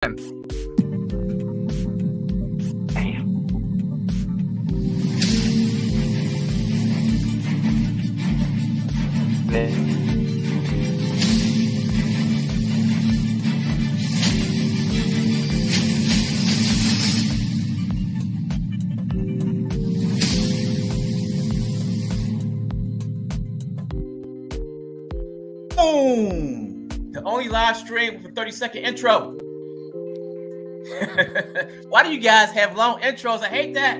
Boom! The only live stream with a 30-second intro. Why do you guys have long intros? I hate that.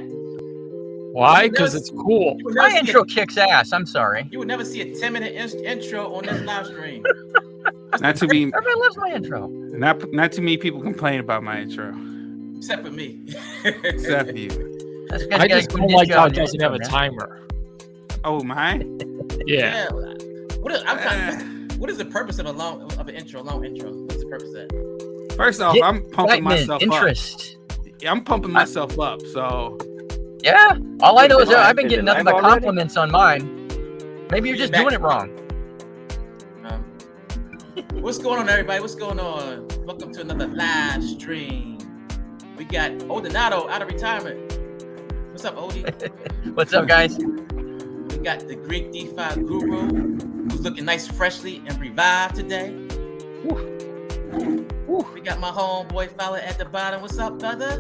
Why? Because it's cool. My intro kicks ass. I'm sorry. You would never see a 10-minute intro on this live stream. Not too many. Everybody loves my intro. Not too many people complain about my intro. Except for me. Except for you. That's because I you got a just good don't like ninja how on it your doesn't have a intro, man. timer. Oh, mine? Yeah. What is the purpose of an intro? Long intro. What's the purpose of that? First off, Get I'm pumping myself interest. up. Yeah, I'm pumping myself up. So Yeah. All I know is that I've been Is getting it nothing live but already? compliments on mine. Maybe you're just doing it wrong. What's going on, everybody? What's going on? Welcome to another live stream. We got Odonado out of retirement. What's up, Odie? What's up, guys? We got the Greek DeFi guru, who's looking nice, freshly, and revived today. We got my homeboy fella at the bottom. What's up, brother?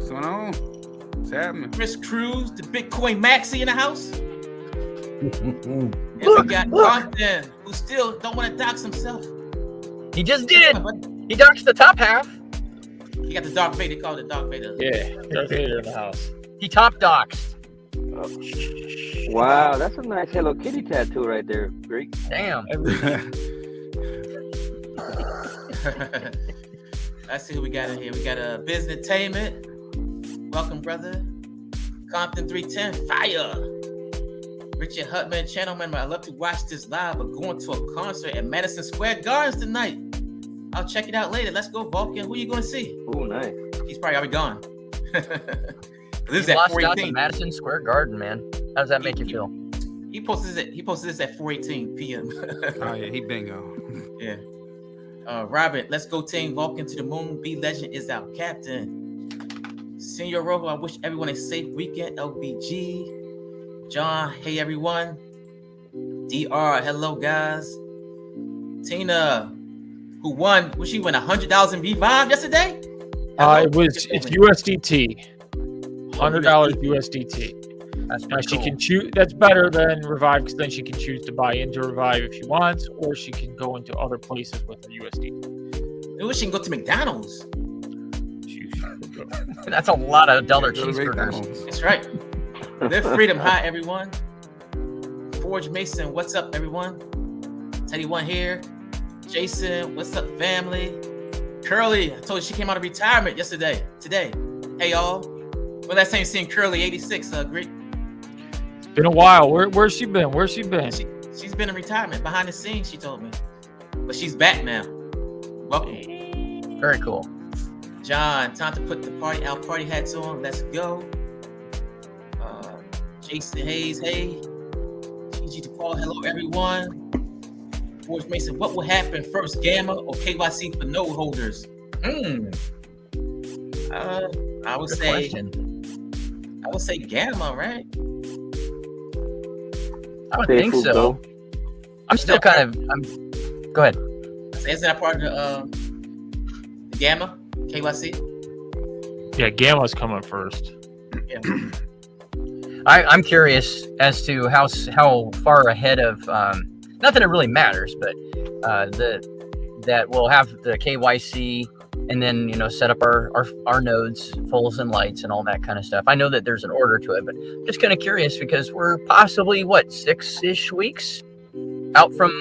what's going on? What's happening? Chris Cruz, the Bitcoin Maxi in the house. And we got Vulcan, who still don't want to dox himself. He just did. He doxed the top half. He got the dark beta. They call it the dark beta. Yeah. Darth Vader in the house. He top doxed. Wow, that's a nice Hello Kitty tattoo right there, Greek. Damn. Let's see who we got in here. We got a Business-tainment. Welcome, brother. Compton 310, fire. Richard Hutman, channel member. I love to watch this live, but going to a concert at Madison Square Gardens tonight. I'll check it out later. Let's go, Vulcan. Who you going to see? Oh, nice. He's probably already gone. This is He at lost out to 4:18. Madison Square Garden, man. How does that make you feel? He posted this at 4:18 p.m. Oh yeah, he bingo. Yeah. Robert, let's go team Vulcan to the moon. B Legend is our captain. Senior Rojo, I wish everyone a safe weekend. LBG. John, hey everyone. DR, hello guys. Tina, who won? Was she win $100 in Revive yesterday? It's USDT. $100 USDT. That's Now pretty she cool. can choose. That's better than Revive because then she can choose to buy into Revive if she wants, or she can go into other places with her USDT. I wish she can go to McDonald's. That's a lot of dollar Go to cheeseburgers. McDonald's. That's right. Live freedom. Hi, everyone. Forge Mason, what's up, everyone? Teddy One here. Jason, what's up, family? Curly, I told you she came out of retirement today. Hey, y'all. Well, last time you seen Curly, 86, Greek. It's been a while. Where's she been? She's been in retirement, behind the scenes, she told me. But she's back now. Welcome. Very cool. John, time to put our party hats on. Let's go. Jason Hayes, hey. GG to Paul, hello everyone. Forge Mason, what will happen first, Gamma or KYC for node holders? I would Good say question. I would say Gamma, right? I would think Safuu, so. though. I'm still kind of. Go ahead. Isn't that part of the Gamma KYC? Yeah, Gamma's coming first. Yeah. I'm curious as to how far ahead of not that it really matters, but that we'll have the KYC and then set up our nodes, fulls and lights and all that kind of stuff. I know that there's an order to it, but I'm just kind of curious because we're possibly 6-ish weeks out from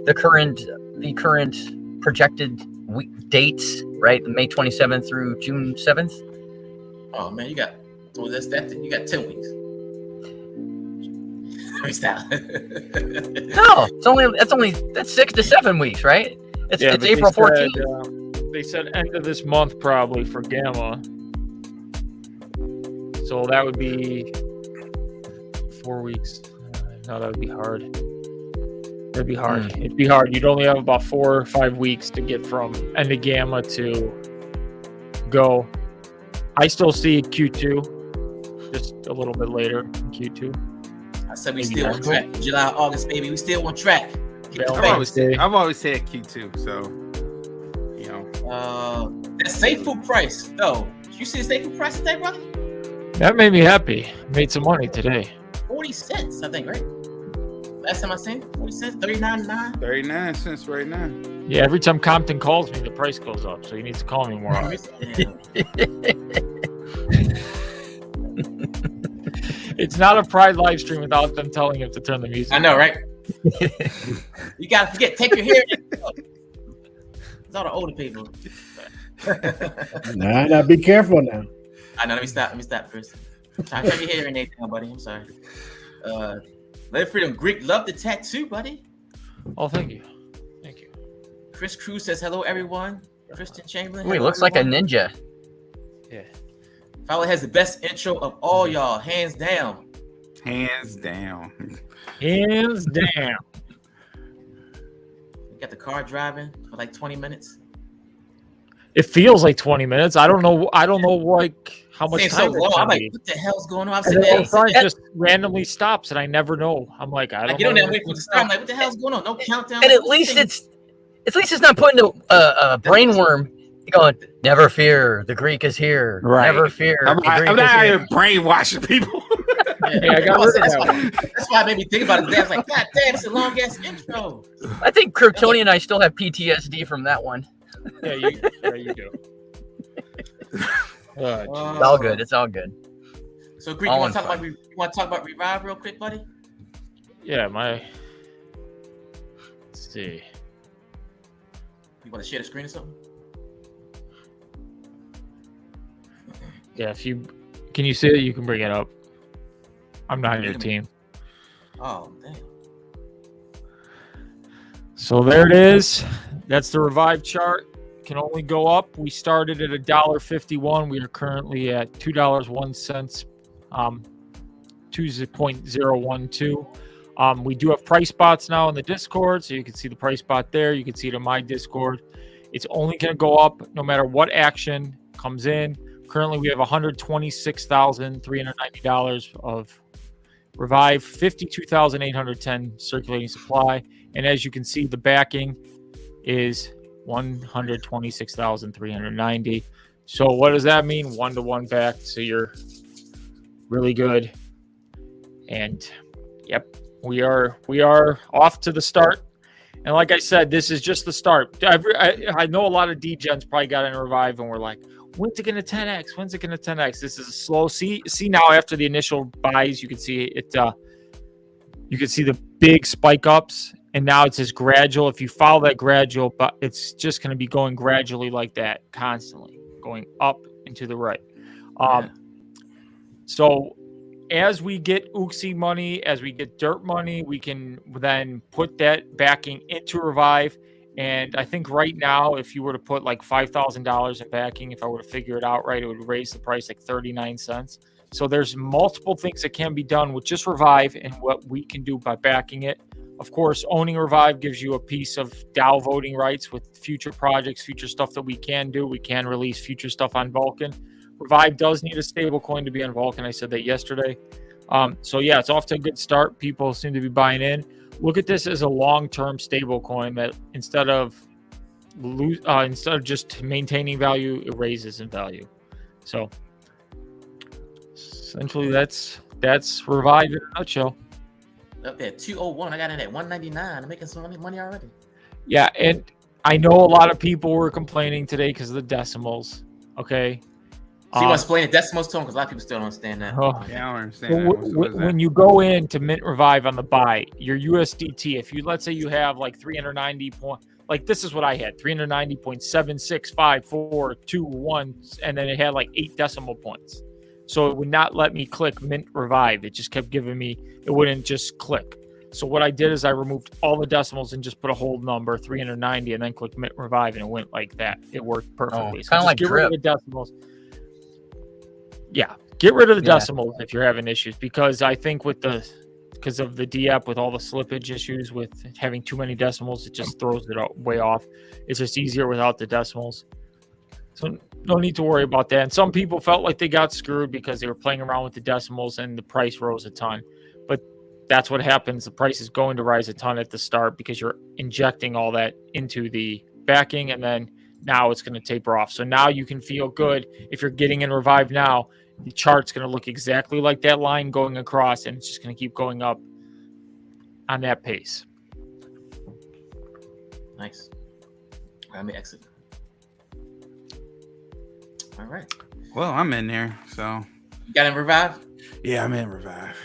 the current projected dates, right? May 27th through June 7th. Oh man, you got 10 weeks. Stop. No, that's 6 to 7 weeks, right? It's but April they said, 14th. They said end of this month probably for Gamma. So that would be 4 weeks. No, that would be hard. It'd be hard. You'd only have about 4 or 5 weeks to get from end of Gamma to go. I still see Q2, just a little bit later in Q2. I said we still on track. July, August, baby. We still on track. Get the I've always said Q2, so you know. That safuu price, though. You see the safuu price today, brother? That made me happy. Made some money today. 40 cents, I think, right? Last time I seen it, 40 cents, 39.9. 39 cents right now. Yeah, every time Compton calls me, the price goes up. So he needs to call me more often. It's not a Pride live stream without them telling him to turn the music. I know, right? You gotta forget, take your hearing. It's all the older people. Nah, be careful now. I know. Let me stop, Chris. Take your hearing aid down, buddy. I'm sorry. Let Freedom Greek, love the tattoo, buddy. Oh, thank you. Thank you. Chris Cruz says hello, everyone. Kristen Chamberlain. Ooh, he looks like a ninja. Yeah. Fowler has the best intro of all y'all, hands down. Hands down. Hands down. We got the car driving for like 20 minutes. It feels like 20 minutes. I don't know like how much Seems time. so long. I'm like, be. what the hell's going on? I'm And sitting then there. the car just randomly stops, and I never know. I'm like, I I don't get on know. there and wait for it to start. I'm like, what the hell's going on? No countdown. And at least it's not putting a brainworm going, never fear, the Greek is here. Right. Never fear. I'm the Greek not is out here. here brainwashing people. Yeah, I got rid of that one. That's why it made me think about it today. I was like, God damn, it's a long ass intro. I think Kryptonian and I still have PTSD from that one. Yeah, you do. It's all good. It's all good. So, Greek, All you want in to talk about Revive real quick, buddy? Yeah, let's see. You want to share the screen or something? Yeah, can you see it? You can bring it up. I'm not on your team. Oh, damn. So there it is. That's the Revive chart. Can only go up. We started at $1.51. We are currently at $2.01. 2.012. We do have price spots now in the Discord, so you can see the price spot there. You can see it in my Discord. It's only going to go up no matter what action comes in. Currently, we have $126,390 of Revive, 52,810 circulating supply, and as you can see, the backing is 126,390. So what does that mean? 1-to-1 back. So you're really good. And yep, we are off to the start. And like I said, this is just the start. I know a lot of D-gens probably got in Revive and we're like, when's it going to 10x? When's it going to 10x? This is a slow. See now after the initial buys, you can see it. You can see the big spike ups, and now it's just gradual. If you follow that gradual, but it's just going to be going gradually like that, constantly going up and to the right. So as we get ooxy money, as we get dirt money, we can then put that backing into Revive. And I think right now, if you were to put like $5,000 in backing, if I were to figure it out right, it would raise the price like 39 cents. So there's multiple things that can be done with just Revive and what we can do by backing it. Of course, owning Revive gives you a piece of DAO voting rights with future projects, future stuff that we can do. We can release future stuff on Vulcan. Revive does need a stable coin to be on Vulcan. I said that yesterday. So yeah, it's off to a good start. People seem to be buying in. Look at this as a long-term stable coin that instead of just maintaining value, it raises in value. So essentially that's Revive in a nutshell. Up there, 201. I got it at 199. I'm making some money already. Yeah, and I know a lot of people were complaining today because of the decimals. Okay. So you want to explain the decimals to them? Because a lot of people still don't understand that. Yeah, I don't understand that. What is that? When you go in to mint Revive on the buy, your USDT, if you, let's say you have like 390 point, like this is what I had, 390.765421, and then it had like 8 decimal points. So it would not let me click mint Revive. It just kept giving me, it wouldn't just click. So what I did is I removed all the decimals and just put a whole number, 390, and then click mint Revive, and it went like that. It worked perfectly. Kind of like get drip. rid of the decimals. Yeah, get rid of the decimals if you're having issues, because I think because of the DApp with all the slippage issues with having too many decimals, it just throws it way off. It's just easier without the decimals. So no need to worry about that. And some people felt like they got screwed because they were playing around with the decimals and the price rose a ton. But that's what happens. The price is going to rise a ton at the start because you're injecting all that into the backing, and then now it's going to taper off. So now you can feel good. If you're getting in Revive now, the chart's going to look exactly like that line going across, and it's just going to keep going up on that pace. Nice. Let me exit. All right. Well, I'm in there, so. You got in Revive? Yeah, I'm in Revive.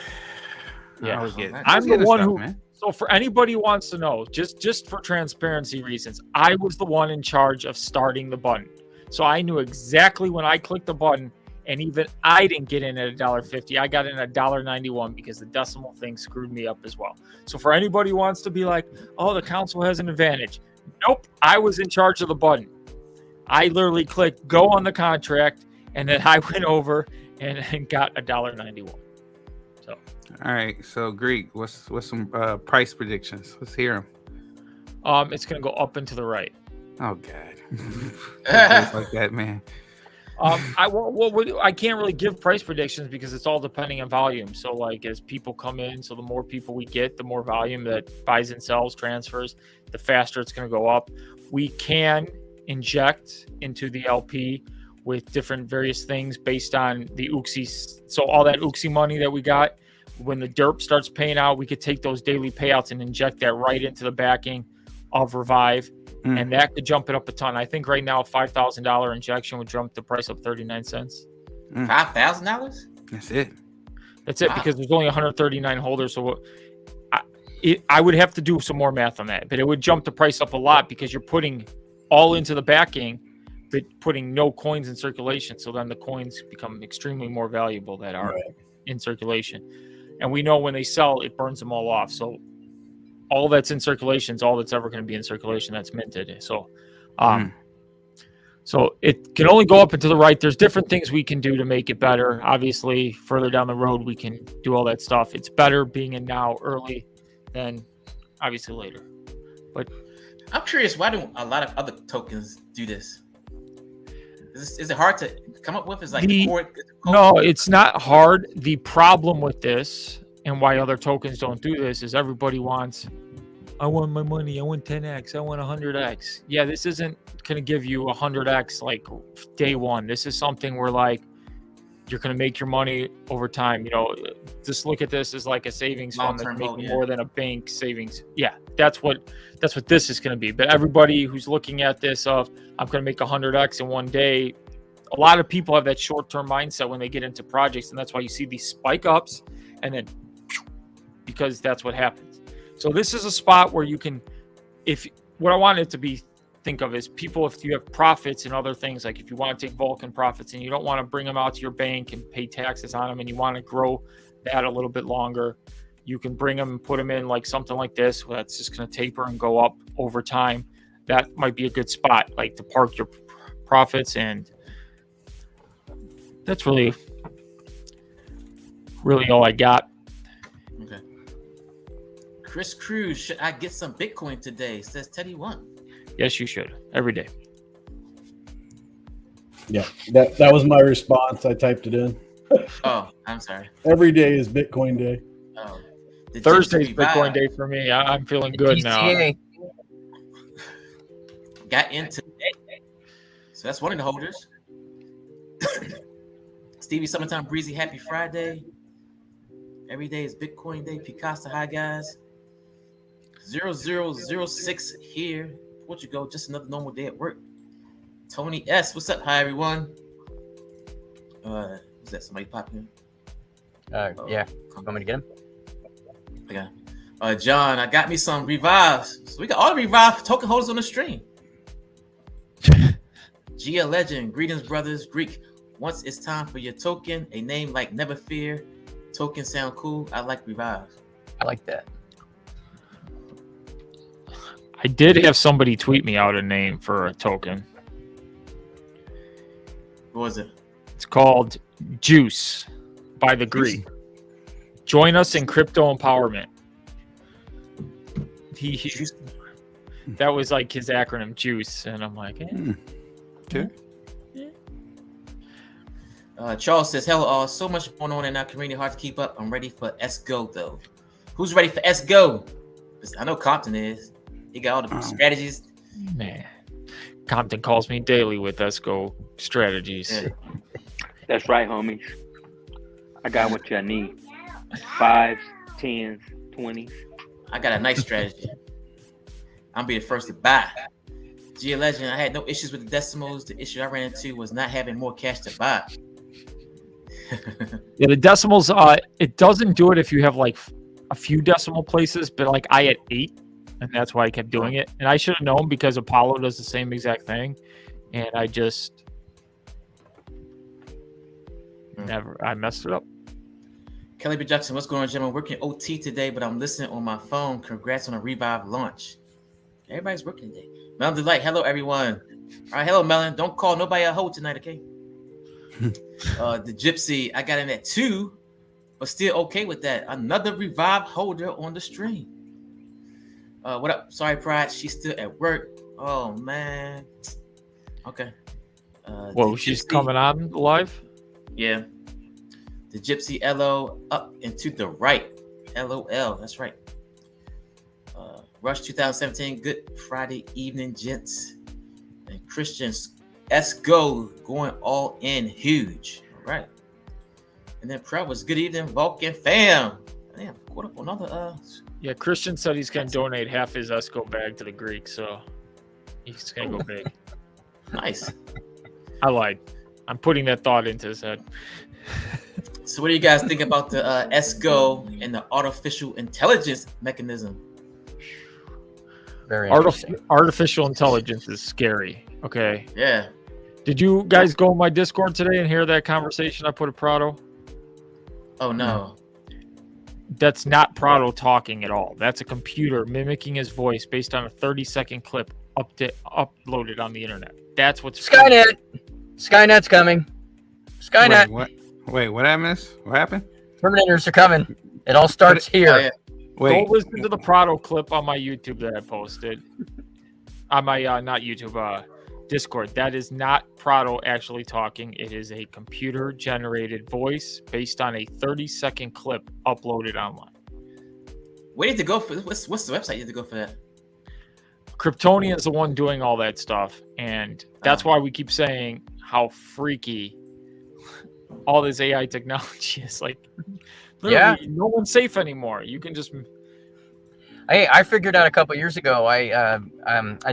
Yeah, I'm the one stuff, who. man. So for anybody who wants to know, just for transparency reasons, I was the one in charge of starting the button, so I knew exactly when I clicked the button, and even I didn't get in at $1.50. I got in at $1.91 because the decimal thing screwed me up as well. So for anybody who wants to be like, oh, the council has an advantage, nope, I was in charge of the button. I literally clicked go on the contract, and then I went over and got $1.91. So. All right, so Greek, what's some price predictions? Let's hear them. It's gonna go up and to the right. Oh God, it's like that, man. I can't really give price predictions because it's all depending on volume. So like as people come in, so the more people we get, the more volume that buys and sells, transfers, the faster it's gonna go up. We can inject into the LP with different various things based on the ooxy. So all that ooxy money that we got. When the derp starts paying out, we could take those daily payouts and inject that right into the backing of Revive, and that could jump it up a ton. I think right now a $5,000 injection would jump the price up 39 cents. $5,000? That's it. That's it, because there's only 139 holders. So I would have to do some more math on that, but it would jump the price up a lot because you're putting all into the backing, but putting no coins in circulation. So then the coins become extremely more valuable that are in circulation. And we know when they sell, it burns them all off. So all that's in circulation is all that's ever going to be in circulation that's minted. So, so it can only go up and to the right. There's different things we can do to make it better. Obviously, further down the road, we can do all that stuff. It's better being in now early than obviously later. But I'm curious, why do a lot of other tokens do this? Is it hard to come up with? Is like no, it's not hard. The problem with this and why other tokens don't do this is everybody wants, I want my money, I want 10x, I want 100x. Yeah, this isn't going to give you 100x like day one. This is something where like you're going to make your money over time. You know, just look at this as like a savings fund that's making more than a bank savings. Yeah, that's what this is going to be. But everybody who's looking at this of I'm going to make 100x in one day, a lot of people have that short-term mindset when they get into projects, and that's why you see these spike ups and then because that's what happens. So this is a spot where you can, if what I wanted to be think of is people, if you have profits and other things, like if you want to take Vulcan profits and you don't want to bring them out to your bank and pay taxes on them and you want to grow that a little bit longer, you can bring them and put them in like something like this where that's just going to taper and go up over time. That might be a good spot, like to park your profits. And that's really all I got. Okay. Chris Cruz, should I get some Bitcoin today? Says Teddy One. Yes, you should. Every day. Yeah, that was my response. I typed it in. Oh, I'm sorry. Every day is Bitcoin day. Oh, Thursday's Bitcoin day for me. I'm feeling good now. Got into it. So that's one of the holders. Stevie Summertime Breezy, happy Friday. Every day is Bitcoin day. Picasso, hi guys. 0006 here. Portugal, just another normal day at work. Tony S, what's up? Hi everyone. Is that somebody popping in? Yeah. Want me to get him? Okay. John, I got me some revives. So we got all the revive token holders on the stream. Gia Legend, greetings, brothers. Greek, once it's time for your token, a name like Never Fear. Token sound cool. I like revive. I like that. I did have somebody tweet me out a name for a token. What was it? It's called Juice by the Greek. Join us in crypto empowerment. That was like his acronym, Juice, and I'm like, Okay. Charles says, hello, so much going on in our community, hard to keep up. I'm ready for S-Go, though. Who's ready for S-Go? I know Compton is. He got all the strategies. Man, Compton calls me daily with S-Go strategies. Yeah. That's right, homies. I got what you need. 5s, 10s, 20s. I got a nice strategy. I'm be the first to buy. G Legend, I had no issues with the decimals. The issue I ran into was not having more cash to buy. Yeah, the decimals, it doesn't do it if you have like a few decimal places, but like I had 8, and that's why I kept doing it. And I should have known because Apollo does the same exact thing, and I just I messed it up. Kelly B. Jackson, what's going on, gentlemen? Working OT today, but I'm listening on my phone. Congrats on a Revive launch. Everybody's working today. Melon Delight, hello everyone. All right, hello Melon. Don't call nobody a hoe tonight, okay? The Gypsy, I got in at 2, but still okay with that. Another Revive holder on the stream. What up? Sorry, Pride. She's still at work. Oh man. Okay. Whoa, she's coming on live? Yeah. The Gypsy LO up and to the right. LOL. That's right. Rush 2017. Good Friday evening, gents. And Christians S-Go going all in huge. All right. And then Prep was good evening, Vulcan fam. Damn, caught up on another Yeah, Christian said he's gonna donate half his S-Go bag to the Greek, so he's gonna go big. Nice. I lied. I'm putting that thought into his head. So what do you guys think about the S-Go and the artificial intelligence mechanism? Very interesting. Artificial intelligence is scary. Okay. Yeah. Did you guys go on my Discord today and hear that conversation I put at Prado? Oh no. That's not Prado talking at all. That's a computer mimicking his voice based on a 30-second clip uploaded on the internet. That's what's Skynet. Skynet's coming. Skynet. Wait, what I miss? What happened? Terminators are coming. It all starts here. Oh, yeah. Go listen to the Prado clip on my YouTube that I posted. On my not YouTube, Discord. That is not Prado actually talking. It is a computer-generated voice based on a 30-second clip uploaded online. Where did you go for what's the website you had to go for that? Kryptonian is the one doing all that stuff, and that's why we keep saying how freaky all this AI technology is. Like, literally, no one's safe anymore. You can just. I figured out a couple years ago. I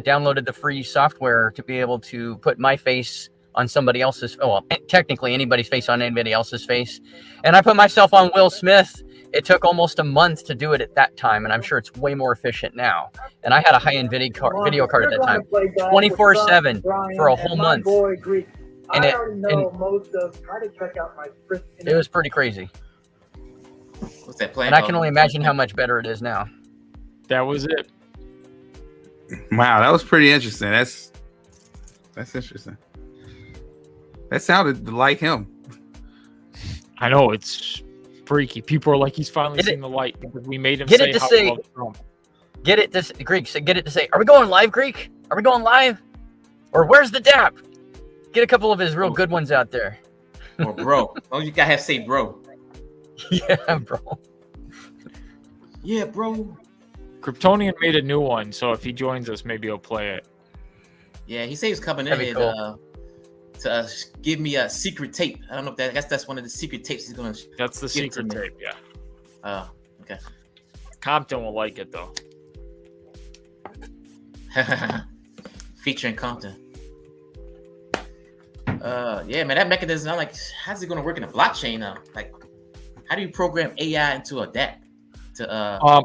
downloaded the free software to be able to put my face on somebody else's. Oh, well, technically anybody's face on anybody else's face, and I put myself on Will Smith. It took almost a month to do it at that time, and I'm sure it's way more efficient now. And I had a high-end video card at that time, 24/7 for a whole month. And it was pretty crazy. What's that playing? And I can only imagine how much better it is now. That was it. Wow, that was pretty interesting. That's interesting. That sounded like him. I know, it's freaky. People are like, he's finally seen the light because we made him Get say it to how say- he loves Trump. Get it to Greek. Get it to say, are we going live, Greek? Are we going live? Or where's the DAP? Get a couple of his real good ones out there. Or bro. Oh, you gotta have to say bro. Yeah, bro. Yeah, bro. Kryptonian made a new one, so if he joins us, maybe he'll play it. Yeah, he said he's coming in That'd be here cool. to give me a secret tape. I don't know if that. I guess that's one of the secret tapes he's gonna. That's the give to secret me. tape, yeah. Oh, okay. Compton will like it, though. Featuring Compton. Yeah, man, that mechanism. I'm like, how's it gonna work in a blockchain now? Like, how do you program AI into a DApp? I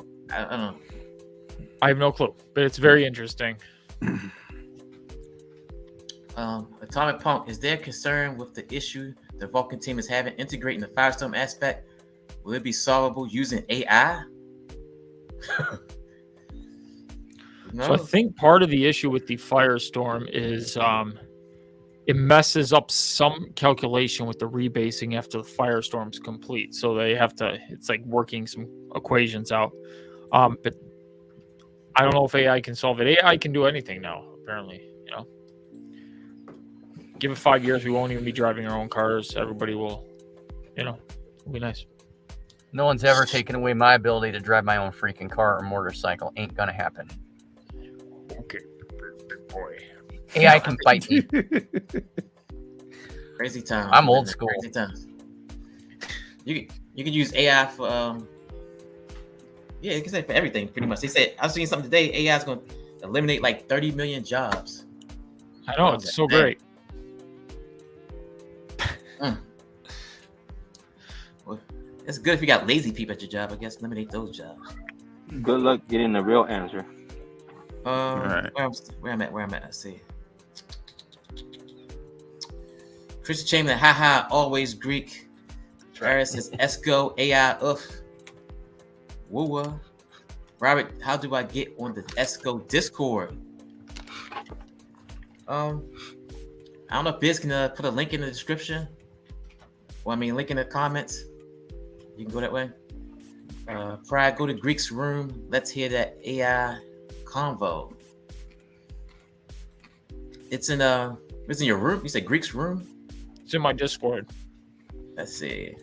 don't know. I have no clue, but it's very interesting. Atomic Punk, is there concern with the issue the Vulcan team is having integrating the Firestorm aspect? Will it be solvable using AI? No. So I think part of the issue with the Firestorm is it messes up some calculation with the rebasing after the Firestorm's complete. So they have to, it's like working some equations out. But I don't know if AI can solve it. AI can do anything now, apparently, you know. Give it 5 years, we won't even be driving our own cars. Everybody will, it'll be nice. No one's ever taken away my ability to drive my own freaking car or motorcycle. Ain't gonna happen. Okay, big boy. AI can fight me. Crazy time. I'm old school. Crazy times. You can use AI for you can say for everything pretty much. They said I was seeing something today. AI is going to eliminate like 30 million jobs. I know, it's so great. Well, it's good if you got lazy people at your job. I guess eliminate those jobs. Good luck getting the real answer. Right. Where I'm at. Let's see. Christian Chamberlain, haha, always Greek. Travis says Esco, AI, Woo. Robert, how do I get on the Esco Discord? I don't know if Biz can put a link in the description. Well, I mean, link in the comments. You can go that way. Pride, go to Greek's room. Let's hear that AI convo. It's in your room. You said Greek's room? It's in my Discord. Let's see.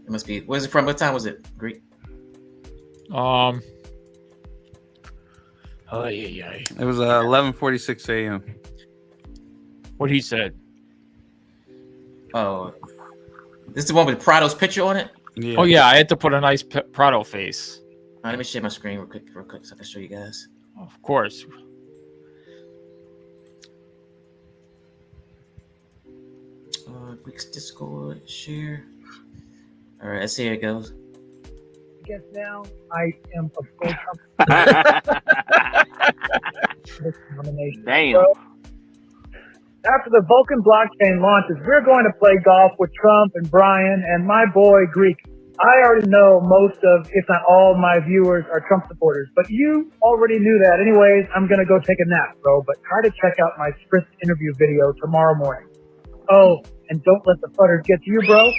It must be. Where's it from? What time was it? Greek. Oh yeah. It was 11:46 a.m. What he said. Oh, this is the one with Prado's picture on it. Yeah. Oh yeah, I had to put a nice Prado face. All right, let me share my screen real quick, so I can show you guys. Of course. Greek's Discord share. All right, let's see how it goes. Guess now I am a full nomination. Damn. So, after the Vulcan blockchain launches, we're going to play golf with Trump and Brian and my boy Greek. I already know most of, if not all, my viewers are Trump supporters, but you already knew that. Anyways, I'm going to go take a nap, bro, but try to check out my Spritz interview video tomorrow morning. Oh, and don't let the futters get to you, bro.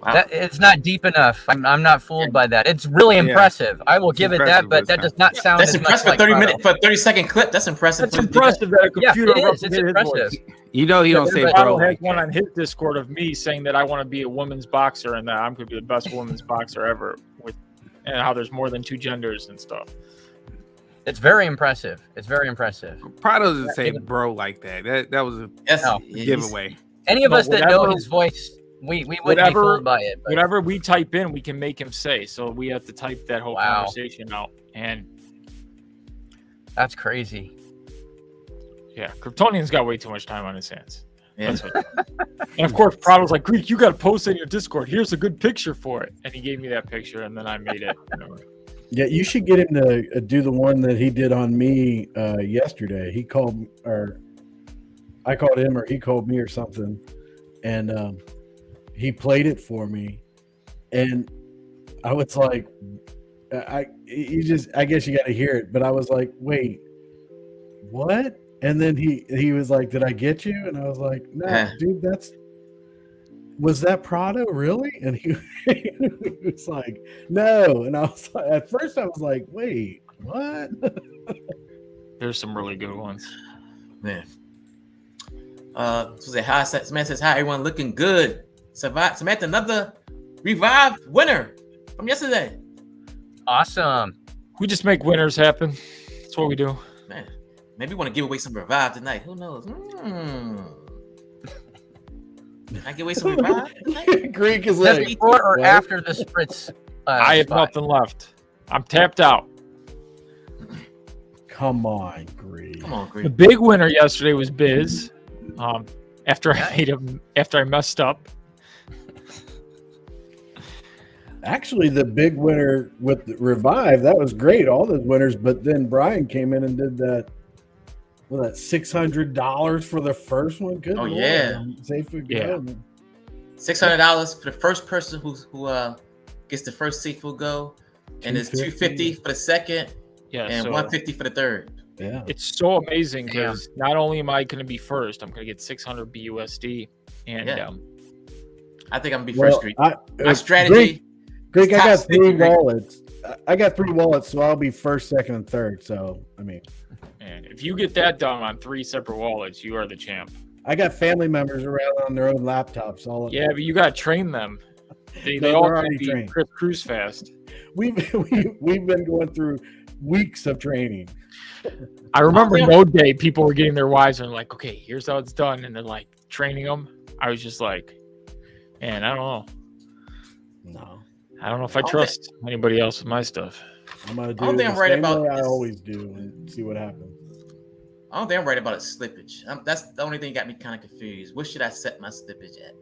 Wow. It's not deep enough. I'm not fooled by that. It's really impressive. I will give it that, but that does not sound. That's as impressive much for 30 like minutes for a 30-second clip. That's impressive. That's impressive that a computer Yeah, it is. It's replicated his impressive. voice. You know he don't say bro. Prado has Like one that. on his Discord of me saying that I want to be a women's boxer and that I'm going to be the best women's boxer ever, and how there's more than two genders and stuff. It's very impressive. It's very impressive. Prado doesn't say bro like that. That was a giveaway. Any of No, us that know whatever- his voice, we wouldn't be fooled by it. But Whatever we type in, we can make him say. So we have to type that whole Wow. conversation out. And that's crazy. yeah, Kryptonian's got way too much time on his hands. Yeah. That's what, and of course, Prado's like, Greek, you got to post it in your Discord. Here's a good picture for it. And he gave me that picture, and then I made it. Yeah, you should get him to do the one that he did on me yesterday. He called, or I called him, or he called me, or something, and he played it for me, and I was like, I guess you got to hear it, but I was like, wait, what? And then he was like, did I get you? And I was like, no, dude, was that Prado really? And he was like, no. And I was like, at first I was like, wait, what? There's some really good ones. Man. Samantha says, hi, everyone, looking good. Samantha, another revived winner from yesterday. Awesome. We just make winners happen. That's what we do. Man, maybe we want to give away some revive tonight. Who knows? I give away some revive tonight? Greek is Just like, before or what? after the Spritz? I have spot? nothing left. I'm tapped out. Come on, Greek. Come on, The Greek. big winner yesterday was Biz. After I messed up. Actually, the big winner with the Revive, that was great, all those winners. But then Brian came in and did that. Well, that $600 for the first one. Good. Oh, Lord. yeah. Safuu Yeah. go. $600 for the first person who gets the first safuu go, and it's $250 for the second, Yeah, and so $150 for the third. Yeah. it's so amazing because not only am I going to be first, I'm going to get 600 BUSD, and Yeah. I think I'm gonna be first, Greek. My strategy. Greek, I top got sticky, 3 Greek. wallets. I got 3 wallets, so I'll be first, second, and third. So I mean, And if you get that done on 3 separate wallets, you are the champ. I got family members around on their own laptops. Yeah, but you got to train them. They No, all they're can't already be trained. Chris Cruise fast. We've been going through weeks of training. I remember Node Day, people were getting their wives and like, okay, here's how it's done. And they're like training them. I was just like, man, I don't know. No, I don't know if I trust anybody else with my stuff. I'm gonna do I don't think the I'm right same about way I this. always do and see what happens. I don't think I'm right about it slippage. That's the only thing that got me kind of confused. What should I set my slippage at?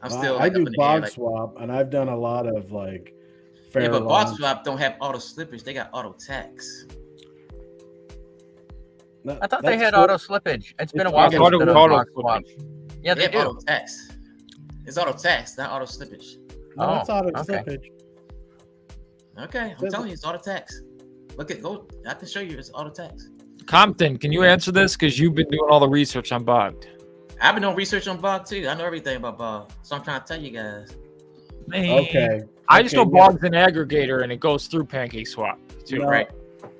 I'm still. I like, do up in the air, bog like, swap, and I've done a lot of like. yeah, but bog Fairlawn. swap don't have auto slippage. They got auto tax. No, I thought they that's had what- auto slippage. It's been a it's while I since thought it I've was been on auto box swap. slippage. Yeah, they have do. auto tax. It's auto tax, not auto slippage. No, it's Oh, auto okay. slippage. Okay, I'm telling you, it's auto tax. Go. I can show you it's auto tax. Compton, can you answer this? Because you've been doing all the research on Bogged. I've been doing research on bog too. I know everything about bog, so I'm trying to tell you guys. Man. Okay. I just know Okay, yeah. Bogged's an aggregator and it goes through Pancake Swap too. No, Right.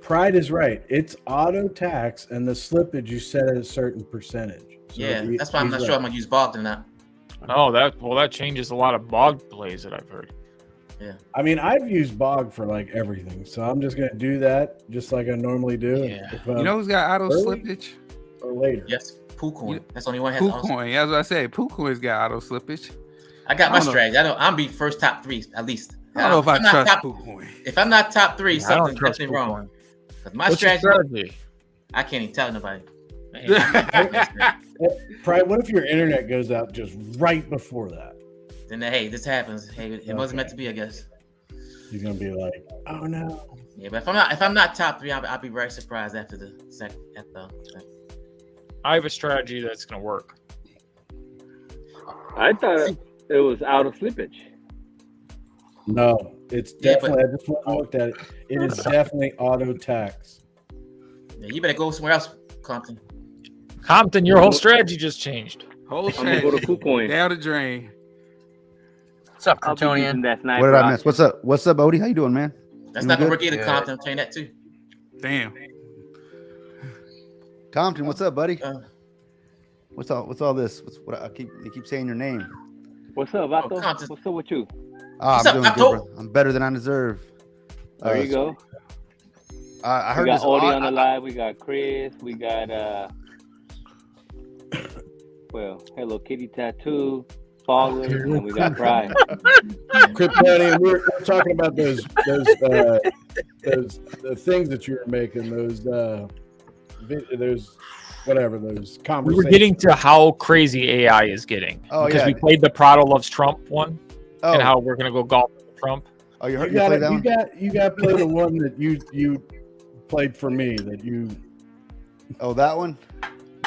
Pride is right. It's auto tax, and the slippage you set at a certain percentage. So Yeah, that's why I'm he's not right. sure I'm gonna use bog or not. Oh, that changes a lot of Bogged plays that I've heard. I mean, I've used bog for like everything, so I'm just gonna do that just like I normally do. Yeah. If You know who's got auto Early? slippage? or later. Yes, Poocoin. You- That's the only one that has auto. Poocoin. That's what I said. Poocoin's got auto slippage. I got my I don't know. strategy. I'm be first top 3 at least. I don't know if I I'm not trust top- Poocoin. If I'm not top 3, I don't something's trust definitely wrong. Poocoin. 'Cause my What's your strategy, strategy? I can't even tell nobody. Pride, what if your internet goes out just right before that? Then hey, this happens. Hey, it wasn't meant to be, I guess. He's gonna be like, "Oh no." Yeah, but if I'm not top 3, I'll be very surprised after the second. I have a strategy that's going to work. I thought it was out of slippage. No, it's Yeah, but- definitely. I just looked at it. It is definitely auto tax. Yeah, you better go somewhere else, Compton. Compton, your whole strategy just changed. Whole I'm gonna go to strategy Poocoin. down the drain. What's up, I'll be using Kryptonian? that sniper. What did I miss? option. What's up? What's up, Odie? How you doing, man? That's You not gonna good? work either, Good. Compton. I'm telling you that too. Damn. Compton, what's up, buddy? Uh, What's all this? They keep saying your name. What's up, Vato? Compton. What's up with you? Ah, What's I'm up, doing Vato? good, bro. I'm better than I deserve. There you go. I We heard got this. Odie on the live. We got Chris. We got well, Hello Kitty Tattoo, Fogler, and we got Pride. Kryptonian, we're talking about those things that you were making. Those whatever those We conversations. were getting to how crazy AI is getting. Oh, because yeah. we played the Prado Loves Trump one Oh, and how we're going to go golf with Trump. oh, you You heard you got play that one? you got to play the one that you played for me. That you. Oh, that one?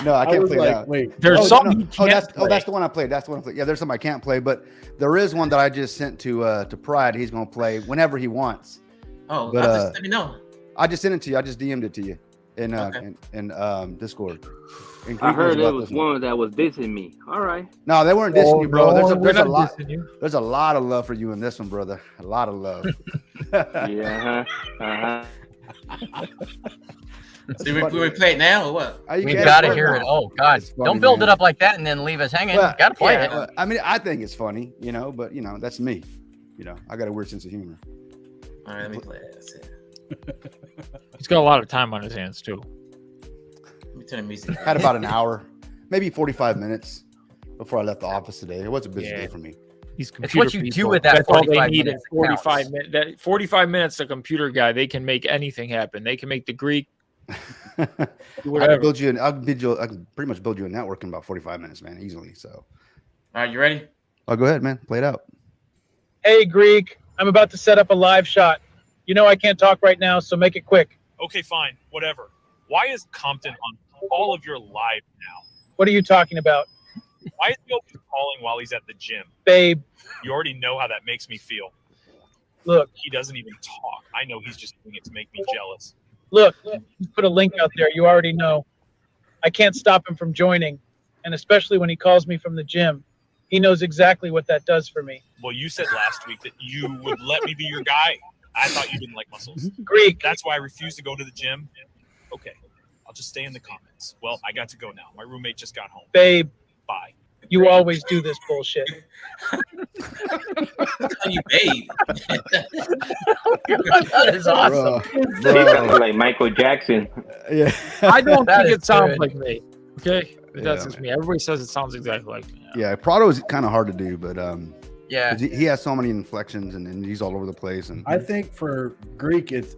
No, I can't was play like, that. Wait. There's Oh, something no. you can't That's play. the one I played. That's the one I played. Yeah, there's something I can't play, but there is one that I just sent to Pride. He's gonna play whenever he wants. Oh, But, just let me know. I just sent it to you. I just DM'd it to you in Okay. in Discord. And I Creek knows heard there about was this one that was dissing me. All right. No, they weren't dissing you, bro. Oh, There's we're a not lot. dissing you. There's a lot of love for you in this one, brother. A lot of love. Yeah. So we play it now or what? You We can't gotta afford hear it. it. Oh God! It's funny, Don't build man. it up like that and then leave us hanging. Well, Gotta play yeah, it. Well, I mean, I think it's funny, but that's me. I got a weird sense of humor. All right, let me play it. That's it. He's got a lot of time on his hands, too. Let me turn the music. Had about an hour, maybe 45 minutes before I left the office today. It was a busy Yeah. day for me. He's It's computer what you do people. with that That's all they 45 need minutes is that 45 counts. minutes. That 45 minutes, a computer guy, they can make anything happen. They can make the Greek, do I can whatever. build you I can pretty much build you a network in about 45 minutes, man, easily. So, All right, you ready? oh, go ahead, man. Play it out. Hey, Greek, I'm about to set up a live shot. You know I can't talk right now, so make it quick. Okay, fine, whatever. Why is Compton on all of your live now? What are you talking about? Why is he always calling while he's at the gym? Babe, You already know how that makes me feel. look, He doesn't even talk. I know he's just doing it to make me jealous. look, you put a link out there. You already know. I can't stop him from joining, and especially when he calls me from the gym. He knows exactly what that does for me. Well, you said last week that you would let me be your guy. I thought you didn't like muscles. Greek. That's why I refuse to go to the gym. Okay, I'll just stay in the comments. Well, I got to go now. My roommate just got home. Babe, Bye. you always do this bullshit. You babe. That is awesome. Bro. Like Michael Jackson. Yeah. I don't That think is it sounds good. like me. Okay, that's Yeah. just me. Everybody says it sounds exactly like me. Yeah, Prado is kind of hard to do, but Yeah. 'cause he has so many inflections and he's all over the place. And I think for Greek, it's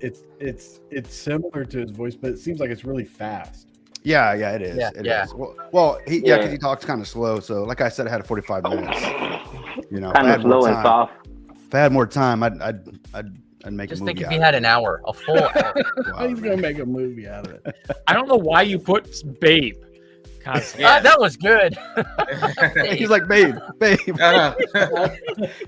similar to his voice, but it seems like it's really fast. yeah, it is. Yeah, It yeah. is. Well, because he talks kind of slow. So, like I said, I had 45 minutes. You know, if I Kind of had more slow and time- soft. If I had more time, I'd make Just a movie. think if out he of had it. an hour, a full hour. Wow, He's man. gonna make a movie out of it. I don't know why you put babe. Yeah. That was good. He's like, babe. Uh,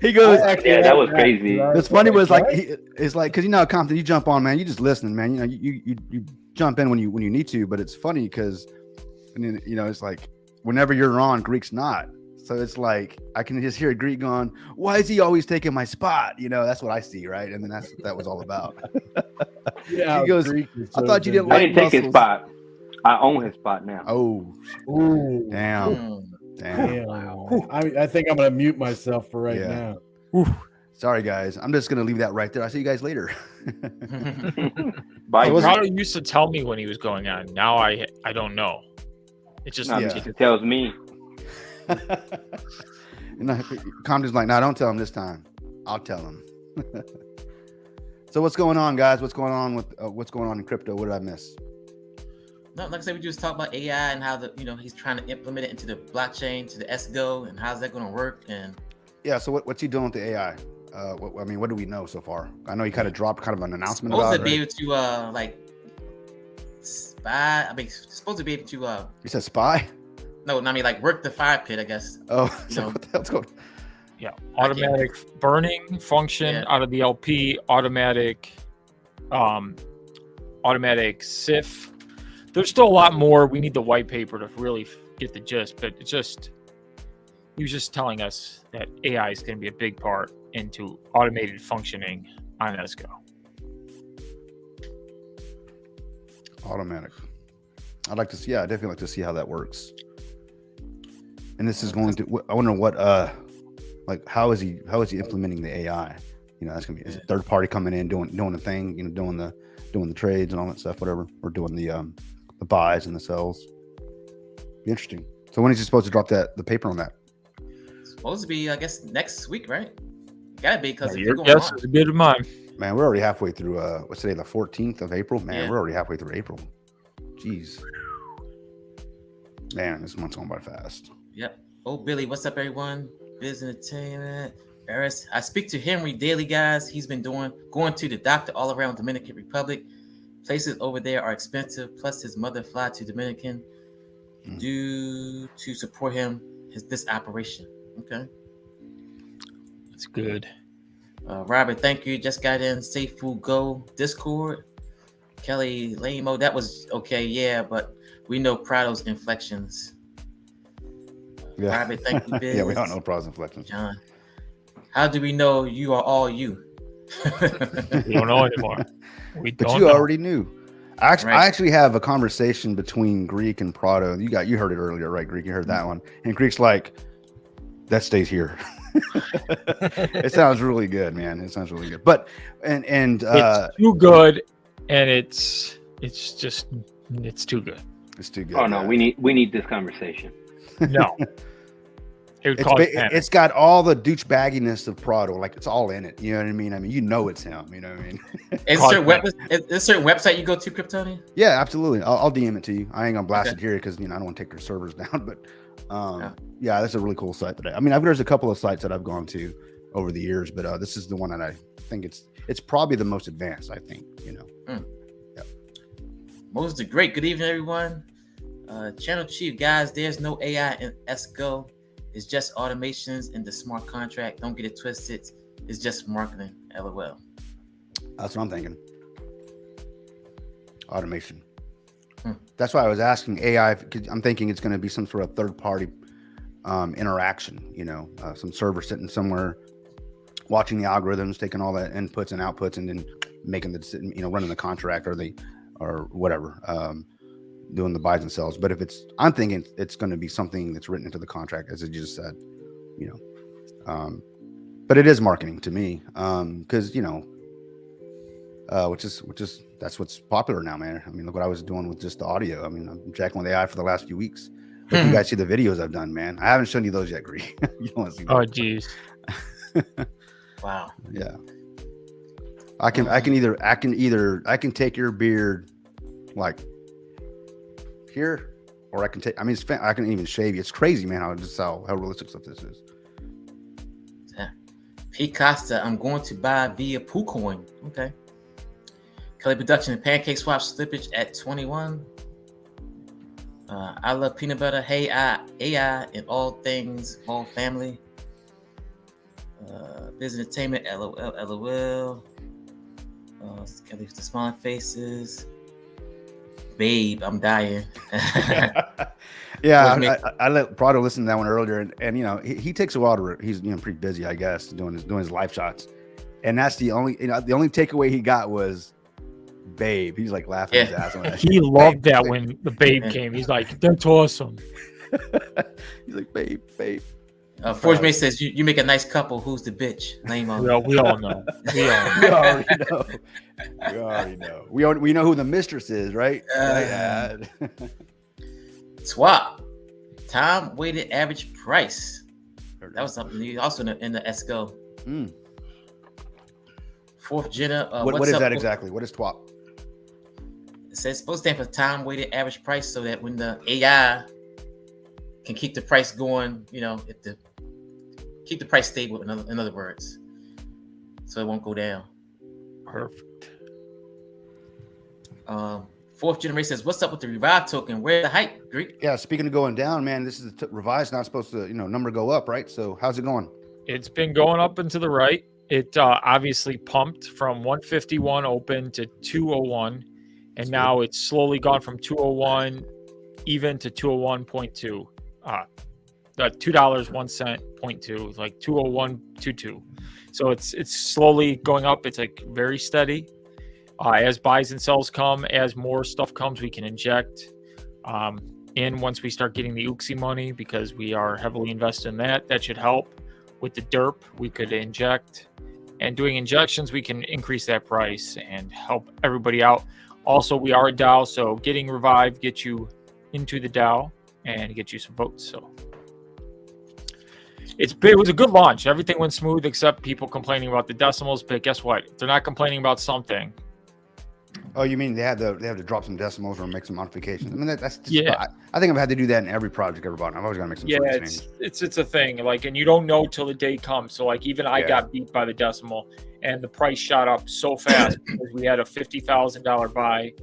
He goes. Yeah, that was crazy. It's funny was like it's like because you know Compton, you jump on, man. You just listening, man. You know, you jump in when you need to, but it's funny because, you know, it's like whenever you're on, Greek's not. So it's like I can just hear Greek going, "Why is he always taking my spot?" You know, that's what I see, right? And then that's what that was all about. Yeah, He goes, Greek is I thought you didn't I like didn't take his muscles. spot. I own his spot now. Oh, Ooh, damn. damn. I think I'm gonna mute myself for right Yeah. now. Sorry, guys. I'm just gonna leave that right there. I'll see you guys later. Bye. Prado used to tell me when he was going on. Now I don't know. It just No, Yeah. It tells me. And Compton's like, "No, don't tell him this time. I'll tell him." So what's going on, guys? What's going on in crypto? What did I miss? No, like I said, we just talked about AI and how he's trying to implement it into the blockchain, to the SGO, and how's that going to work. And Yeah. So what's he doing with the AI? What do we know so far? I know he kind of dropped kind of an announcement supposed about to it. be Right? able to like spy. I mean, supposed to be able to You said spy? no, I mean like work the fire pit, I guess. Oh, You so know. what the hell's going? Yeah, automatic burning function Yeah. out of the LP, automatic SIF. There's still a lot more. We need the white paper to really get the gist, but he was just telling us that AI is going to be a big part into automated functioning on ESCO. Automatic. I'd like to see. Yeah, I definitely like to see how that works. And this is going to. I wonder what. Like how is he implementing the AI? You know, that's gonna be is a third party coming in doing the thing. You know, doing the trades and all that stuff, whatever, or doing the buys and the sells. Be interesting. So when is he supposed to drop the paper on that? Supposed to be, I guess, next week, right? Gotta be because Your guess is good as mine. Man, we're already halfway through. What's today? The 14th of April. Man, Yeah. we're already halfway through April. Jeez. Man, this month's going by fast. Yep. Oh, Billy, what's up, everyone? Biz Entertainment. Eris. I speak to Henry daily, guys. He's been going to the doctor all around Dominican Republic. Places over there are expensive. Plus, his mother fly to Dominican due to support him this operation. Okay. That's good. Robert, thank you. Just got in. Safuu Go Discord. Kelly Lamo, that was okay, yeah, but we know Prado's inflections. Yeah. Robert, thank you, Biz. Yeah, we don't know Prado's inflections. John, how do we know you are all you? We don't know anymore. We But don't you know. already knew. I Right. actually have a conversation between Greek and Prado. You heard it earlier, right, Greek? You heard that one. And Greek's like, that stays here. It sounds really good, man. It sounds really good. But It's too good, and it's too good. it's too good. Oh no, yeah. we need this conversation. No, it would cause panic. It's got all the douchebagginess of Prado, like it's all in it. You know what I mean? I mean, you know it's him. You know what I mean? Is there a certain website you go to, Kryptonian? Yeah, absolutely. I'll DM it to you. I ain't gonna blast Okay. it here because I don't want to take their servers down. But yeah, that's a really cool site today. I mean, there's a couple of sites that I've gone to over the years, but this is the one that I think it's probably the most advanced. I think Most the great. Good evening, everyone. Channel Chief, guys, there's no AI in SGO. It's just automations in the smart contract. Don't get it twisted. It's just marketing. LOL. That's what I'm thinking. Automation. That's why I was asking AI. I'm thinking it's going to be some sort of third-party interaction. Some server sitting somewhere watching the algorithms, taking all that inputs and outputs, and then making the decision, running the contract or whatever, doing the buys and sells. But if I'm thinking it's going to be something that's written into the contract, as you just said, but it is marketing to me, because which is that's what's popular now, man. I mean, look what I was doing with just the audio. I mean, I'm jacking with AI for the last few weeks. But you guys see the videos I've done, man. I haven't shown you those yet, Gree. You don't want to see those. Oh, geez. Wow. Yeah. I can take your beard like here, or I can even shave you. It's crazy, man, how realistic stuff this is. P. Costa, I'm going to buy via PooCoin. Okay. Kelly Production and Pancake Swap slippage at 21. I love peanut butter. Hey, AI and all things, all family. Business Entertainment, LOL. Kelly with the smiling faces. Babe, I'm dying. Yeah, I let Prado listen to that one earlier, and he takes a while to. He's pretty busy, I guess, doing his live shots, and that's the only takeaway he got was Babe. He's like laughing his ass off. He loved that when the Babe came. He's like, that's awesome. He's like, Babe. Forge May says you make a nice couple. Who's the bitch? Name on. Well, we all know. We already know. We know who the mistress is, right? Swap. Time weighted average price. That was something new. Also in the ESCO. Fourth Jenna. What is that exactly? What is TWAP? It says it's supposed to stand for time weighted average price, so that when the AI can keep the price going, keep the price stable. In other words, so it won't go down. Perfect. Fourth Generation says, "What's up with the Revive token? Where's the hype, Greek?" Yeah, speaking of going down, man, this is Revive's not supposed to, number go up, right? So how's it going? It's been going up and to the right. It obviously pumped from 151 open to 201, and now it's slowly gone from 201 even to 201.2. $2.01.2, like 201.22. So it's slowly going up. It's like very steady. As buys and sells come, as more stuff comes, we can inject in once we start getting the ooxy money, because we are heavily invested in that. That should help. With the derp, we could inject, and doing injections, we can increase that price and help everybody out. Also, we are a DAO, so getting Revive gets you into the DAO and get you some votes. So it was a good launch. Everything went smooth except people complaining about the decimals. But guess what? If they're not complaining about something. Oh, you mean they have to drop some decimals or make some modifications? I mean, that's just, yeah. I think I've had to do that in every project I've ever bought. I've always got to make some. Yeah, it's a thing. Like, and you don't know till the day comes. So like, even I got beat by the decimal, and the price shot up so fast because we had a $50,000 buy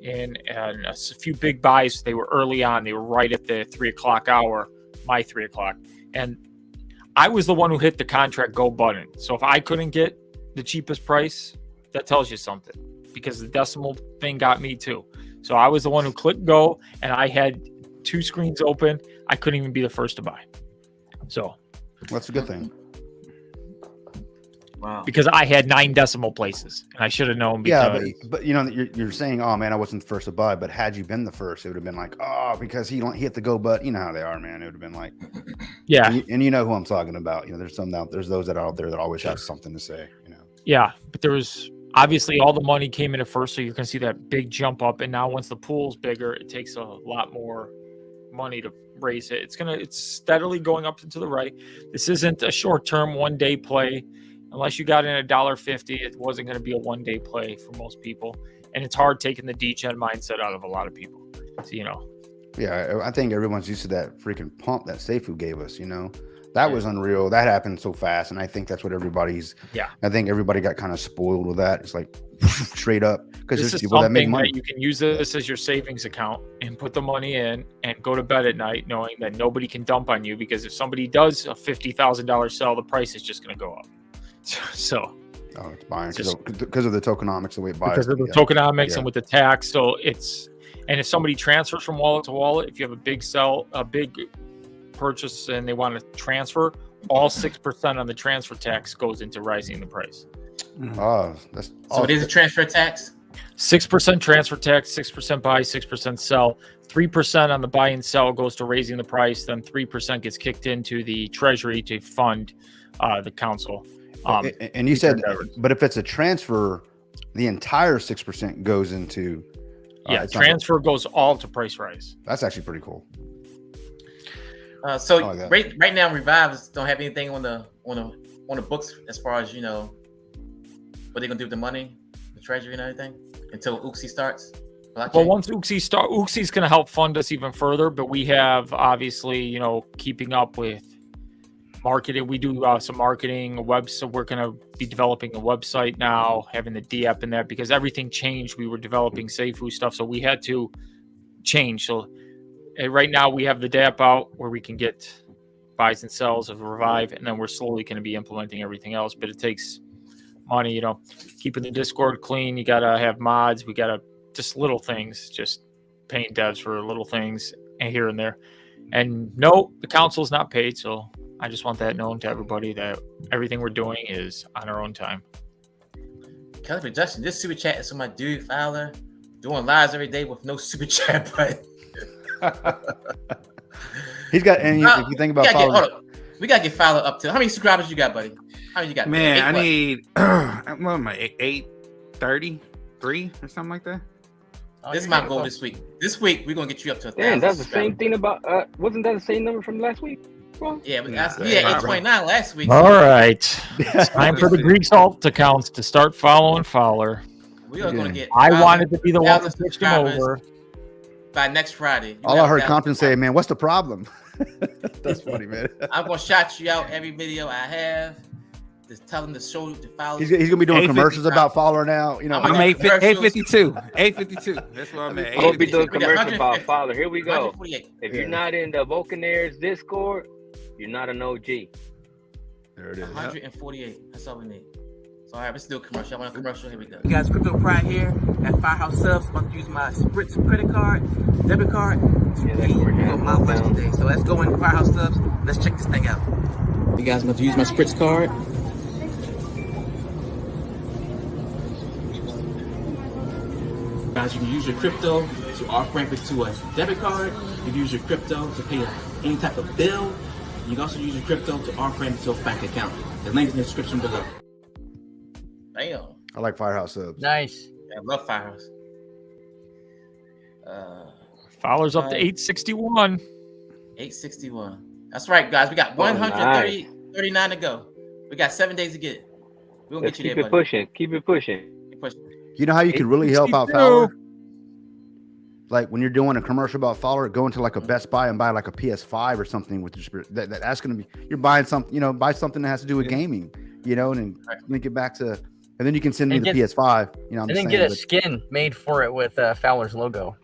in, and a few big buys. They were early on. They were right at the 3:00 hour, my 3:00, and I was the one who hit the contract go button. So if I couldn't get the cheapest price, that tells you something, because the decimal thing got me too. So I was the one who clicked go, and I had 2 screens open. I couldn't even be the first to buy. So that's a good thing. Wow. Because I had 9 decimal places, and I should have known. Because... Yeah, but you're saying, oh man, I wasn't the first to buy. But had you been the first, it would have been like, oh, because he hit the go button. You know how they are, man. It would have been like, yeah. And you know who I'm talking about. There's there's those that are out there that always have something to say. Yeah, but there was obviously all the money came in at first, so you're going to see that big jump up. And now once the pool's bigger, it takes a lot more money to raise it. It's steadily going up and to the right. This isn't a short-term one-day play. Unless you got in $1.50, it wasn't going to be a one-day play for most people. And it's hard taking the degen mindset out of a lot of people. So, Yeah, I think everyone's used to that freaking pump that safuu gave us, That was unreal. That happened so fast. And I think that's what I think everybody got kind of spoiled with that. It's like straight up. Because there's people that make money. You can use this as your savings account and put the money in and go to bed at night knowing that nobody can dump on you, because if somebody does a $50,000 sell, the price is just going to go up. So it's buying because of the tokenomics, the way it buys. Because of the tokenomics and with the tax. So and if somebody transfers from wallet to wallet, if you have a big purchase and they want to transfer, all 6% on the transfer tax goes into rising the price. Oh, that's So it is a transfer tax. 6% transfer tax, 6% buy, 6% sell, 3% on the buy and sell goes to raising the price. Then 3% gets kicked into the treasury to fund the council. And you said, but if it's a transfer, the entire 6% goes into. Transfer goes all to price rise. That's actually pretty cool. So right now, Revives don't have anything on the books as far as what they're gonna do with the money, the treasury, and everything until ooxy starts. Blockchain. Well, once ooxy's going to help fund us even further. But we have obviously keeping up with marketing. We do some marketing, so we're going to be developing a website now, having the D app in there because everything changed. We were developing safuu stuff, so we had to change. So right now we have the DApp out where we can get buys and sells of Revive, and then we're slowly going to be implementing everything else. But it takes money, keeping the Discord clean. You got to have mods. We got to just little things, just paying devs for little things and here and there. And no, the council's not paid, so I just want that known to everybody that everything we're doing is on our own time. Kelly production. This super chat is from my dude Fowler, doing lives every day with no super chat button. He's got, and if you think about Fowler, we gotta get Fowler up to how many subscribers you got, buddy? How many you got? Man, I need what am I 833 or something like that. This is my goal this week. This week we're gonna get you up to 1,000. Man, that's the same thing about. Wasn't that the same number from last week? Well, yeah, but we had 829 last week. All right, it's time for the Greek salt accounts to start following Fowler. We are gonna get. I wanted to be the one to switch them over by next Friday. All I heard Compton say, "Man, what's the problem?" That's funny, man. I'm gonna shout you out every video I have. Just tell them to show the Fowler. He's gonna be doing commercials about Fowler now. I'm 852. 852. That's what I'm at. I'm gonna be doing commercials about Fowler. Here we go. 148. If you're not in the Vulcanaires Discord, you're not an OG. There it is. 148. That's all we need. So all right, let's do a commercial. I want a commercial. Here we go. You guys, Crypto Pride here at Firehouse Subs. I'm about to use my Spritz credit card, debit card to pay my lunch today. So let's go in Firehouse Subs. Let's check this thing out. You guys, I'm about to use my Spritz card. Guys, you can use your crypto to off-ramp it to a debit card. You can use your crypto to pay any type of bill. You can also use your crypto to off-ramp it to a bank account. The link in the description below. Damn. I like Firehouse Subs. Nice. Yeah, I love Firehouse. Fowler's up to 861. 861. That's right, guys. We got 139 to go. We got 7 days to get it. We'll get you there, buddy. Pushing. Keep it pushing. Keep pushing. You know how you could really help out Fowler? Like when you're doing a commercial about Fowler, go into like a Best Buy and buy like a PS5 or something with your Spirit. That's going to be, you're buying something, buy something that has to do with gaming, and then link it back to, and then you can send me the PS5, and then get a skin made for it with Fowler's logo.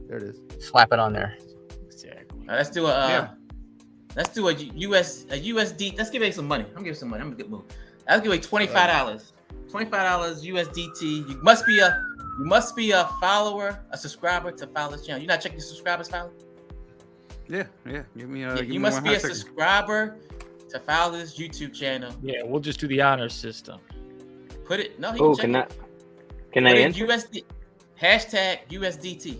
There it is. Slap it on there. Let's do a USD. Let's give away some money. I'm gonna give some money. I'm gonna get moved. I'll give away $25. $25 USDT. You must be a follower, a subscriber to Fowler's channel. You're not checking your subscribers, Fowler? Yeah. Give me you must be a subscriber to Fowler's YouTube channel. Yeah, we'll just do the honor system. Put it. No, he can check can I enter? USD hashtag USDT.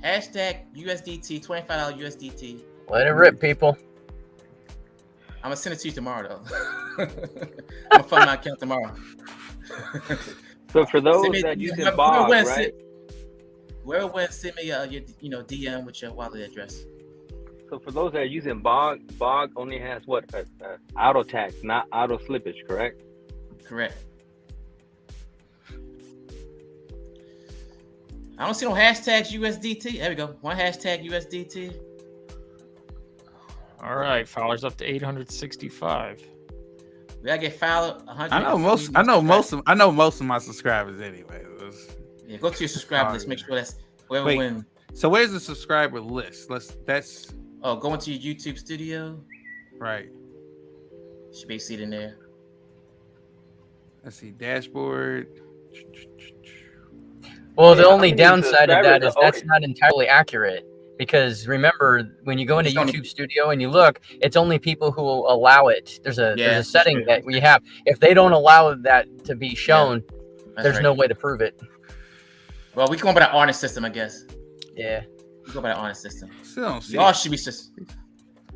Hashtag USDT. $25 USDT. Let it rip, people. I'm gonna send it to you tomorrow, though. I'm gonna fund my account tomorrow. So for those that use Bog, right? Whoever wins, send me your DM with your wallet address. So for those that are using Bog only has what auto tax, not auto slippage, correct? Correct. I don't see no hashtags USDT. There we go. One hashtag USDT. All right, Fowler's up to 865. We gotta get Fowler 100. I know most of my subscribers anyway. Yeah, go to your subscriber list. Make sure that's whoever wins. So where's the subscriber list? Go into your YouTube studio. Right. Should be see it in there. Let's see, dashboard. Well, the only downside of that is that's not entirely accurate Because remember, when you go into YouTube Studio and you look, it's only people who will allow it. There's a setting that we have. If they don't allow that to be shown, there's no way to prove it. Well, we can go by the honest system, I guess. Yeah. We go by the honest system. Still don't see Y'all it. should be just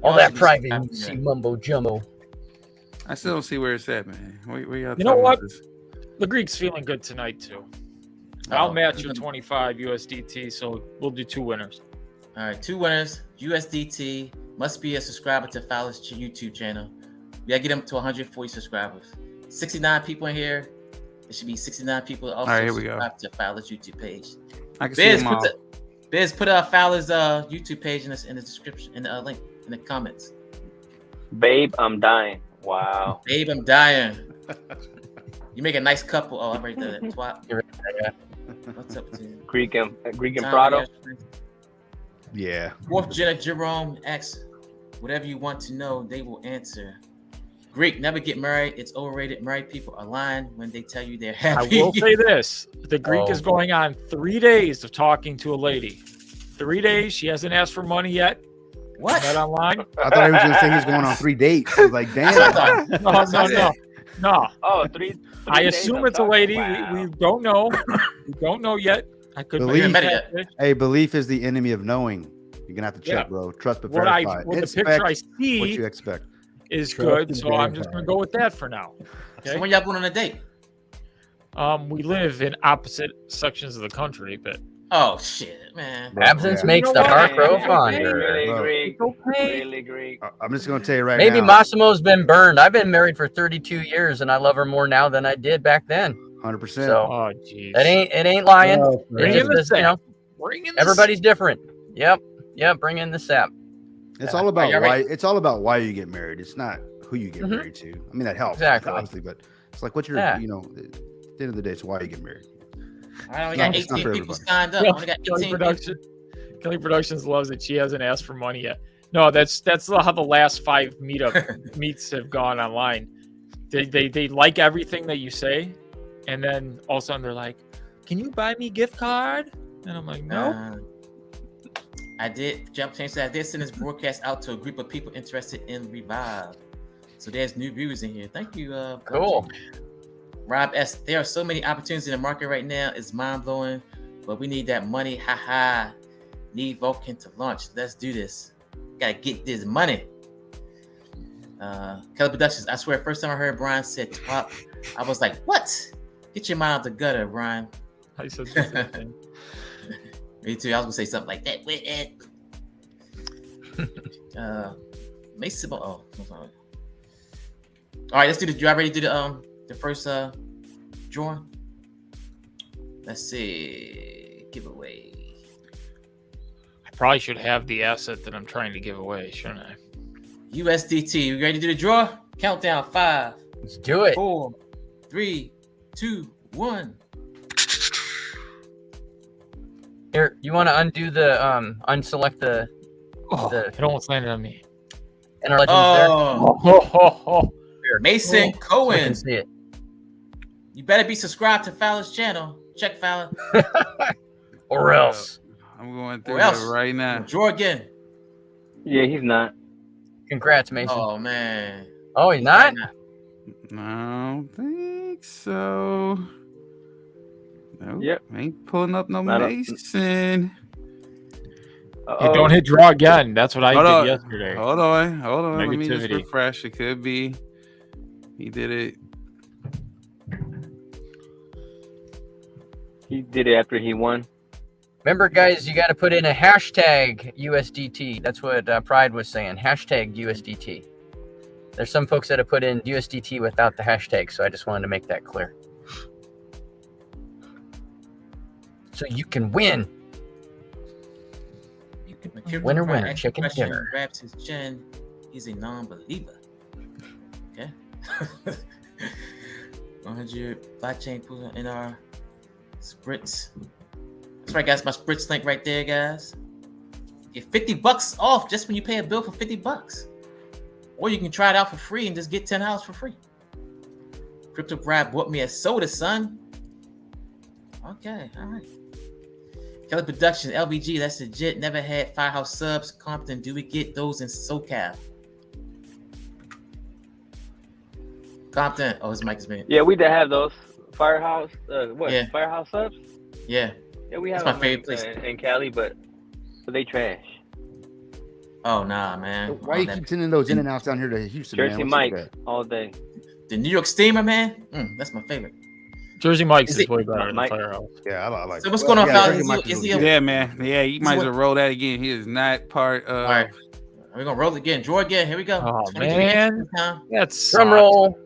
all that privacy mumbo jumbo. I still don't see where it's at, man. Where y'all You know what? this? The Greek's feeling good tonight too. I'll match you 25 USDT, so we'll do 2 winners. All right, 2 winners. USDT must be a subscriber to Fowler's YouTube channel. We gotta get them to 140 subscribers. 69 people in here. There should be 69 people also subscribe to Fowler's YouTube page. I can see them all. Biz, put Fowler's YouTube page in the description, in the link in the comments. Babe, I'm dying. Wow. Babe, I'm dying. You make a nice couple. Oh, I'm right there. Twat. What's up to you? Greek and Prado. Yeah. 4th Jenna Jerome asks, whatever you want to know, they will answer. Greek, never get married. It's overrated. Married people are lying when they tell you they're happy. I will say this. The Greek is going on 3 days of talking to a lady. 3 days. She hasn't asked for money yet. What? Not online. I thought he was going to say he's going on 3 dates. I was like, damn. No. Oh, 3 I assume it's a lady. We don't know. We don't know yet. I couldn't belief is the enemy of knowing. You're gonna have to check, bro. Trust but verify. The picture I see what you expect is good, so I'm just gonna go with that for now. Okay? So when y'all going on a date? We live in opposite sections of the country, but shit, man. Absence makes the heart grow fonder. Really Greek. I'm just gonna tell you right Maybe now. Massimo's been burned. I've been married for 32 years, and I love her more now than I did back then. 100%. So, it ain't lying. Everybody's different. Yep. Bring in the sap. It's all about why. It's all about why you get married. It's not who you get married to. I mean, that helps obviously, but it's like what you're. At the end of the day, it's why you get married. I only got 18 people signed up. Only got 18 Kelly Productions loves it. She hasn't asked for money yet. No, that's how the last 5 meets have gone online. They like everything that you say, and then all of a sudden they're like, "Can you buy me gift card?" And I'm like, "No." I did send this broadcast out to a group of people interested in Revive. So there's new viewers in here. Thank you. Cool. Rob S. There are so many opportunities in the market right now. It's mind blowing, but we need that money. Haha. Need Vulcan to launch. Let's do this. Gotta get this money. Kelly Productions. I swear, first time I heard Brian said "twat," I was like, "What? Get your mind out the gutter, Brian." I said the same thing. Me too. I was gonna say something like that. With it. Mason. Oh, all right. Let's do the. You already do the first drawing. Let's see. Giveaway. I probably should have the asset that I'm trying to give away, shouldn't I? USDT. You ready to do the draw? Countdown. 5. Let's do it. 4, 3, 2, 1. Here, you want to undo the unselect the. It almost landed on me. And our legends there. Mason Cohen. I can see it. You better be subscribed to Fowler's channel. Check Fowler. Or else. I'm going through it right now. Draw again. Yeah, he's not. Congrats, Mason. Oh man. Oh, he's not? No, I don't think so. Nope. Yep. Ain't pulling up no Mason. You don't hit draw again. That's what I did yesterday. Hold on. Let me just refresh. It could be he did it. He did it after he won. Remember, guys, you got to put in a hashtag USDT. That's what Pride was saying. Hashtag USDT. There's some folks that have put in USDT without the hashtag, so I just wanted to make that clear. So you can win. Winner, chicken dinner. Grabs his chin. He's a non-believer. Okay. 100 blockchain pools in our Spritz. That's right, guys. My Spritz link right there, guys. Get $50 off just when you pay a bill for $50. Or you can try it out for free and just get $10 for free. Crypto Brad bought me a soda, son. Okay, all right. Kelly Production, LBG, that's legit. Never had Firehouse subs. Compton, do we get those in SoCal? Compton, oh, his mic is muted. Yeah, we did have those. Firehouse, Yeah. Firehouse subs? Yeah. Yeah, we That's have my them favorite place. in Cali, but they trash. Oh, nah, man. Why you keep sending those in and outs down here to Houston, Jersey man? What's up Mike with that? all day. The New York Steamer, man. That's my favorite. Jersey Mike's Is is it- way better than Mike- Firehouse. Yeah, I like. So what's going on, fellas? Jersey Mike Is is he really a- Yeah, man. Yeah, you might as well roll that again. He is not part of. All right. We're going to roll it again. Draw again. Here we go. Oh, 23 man. time. That's Drum roll.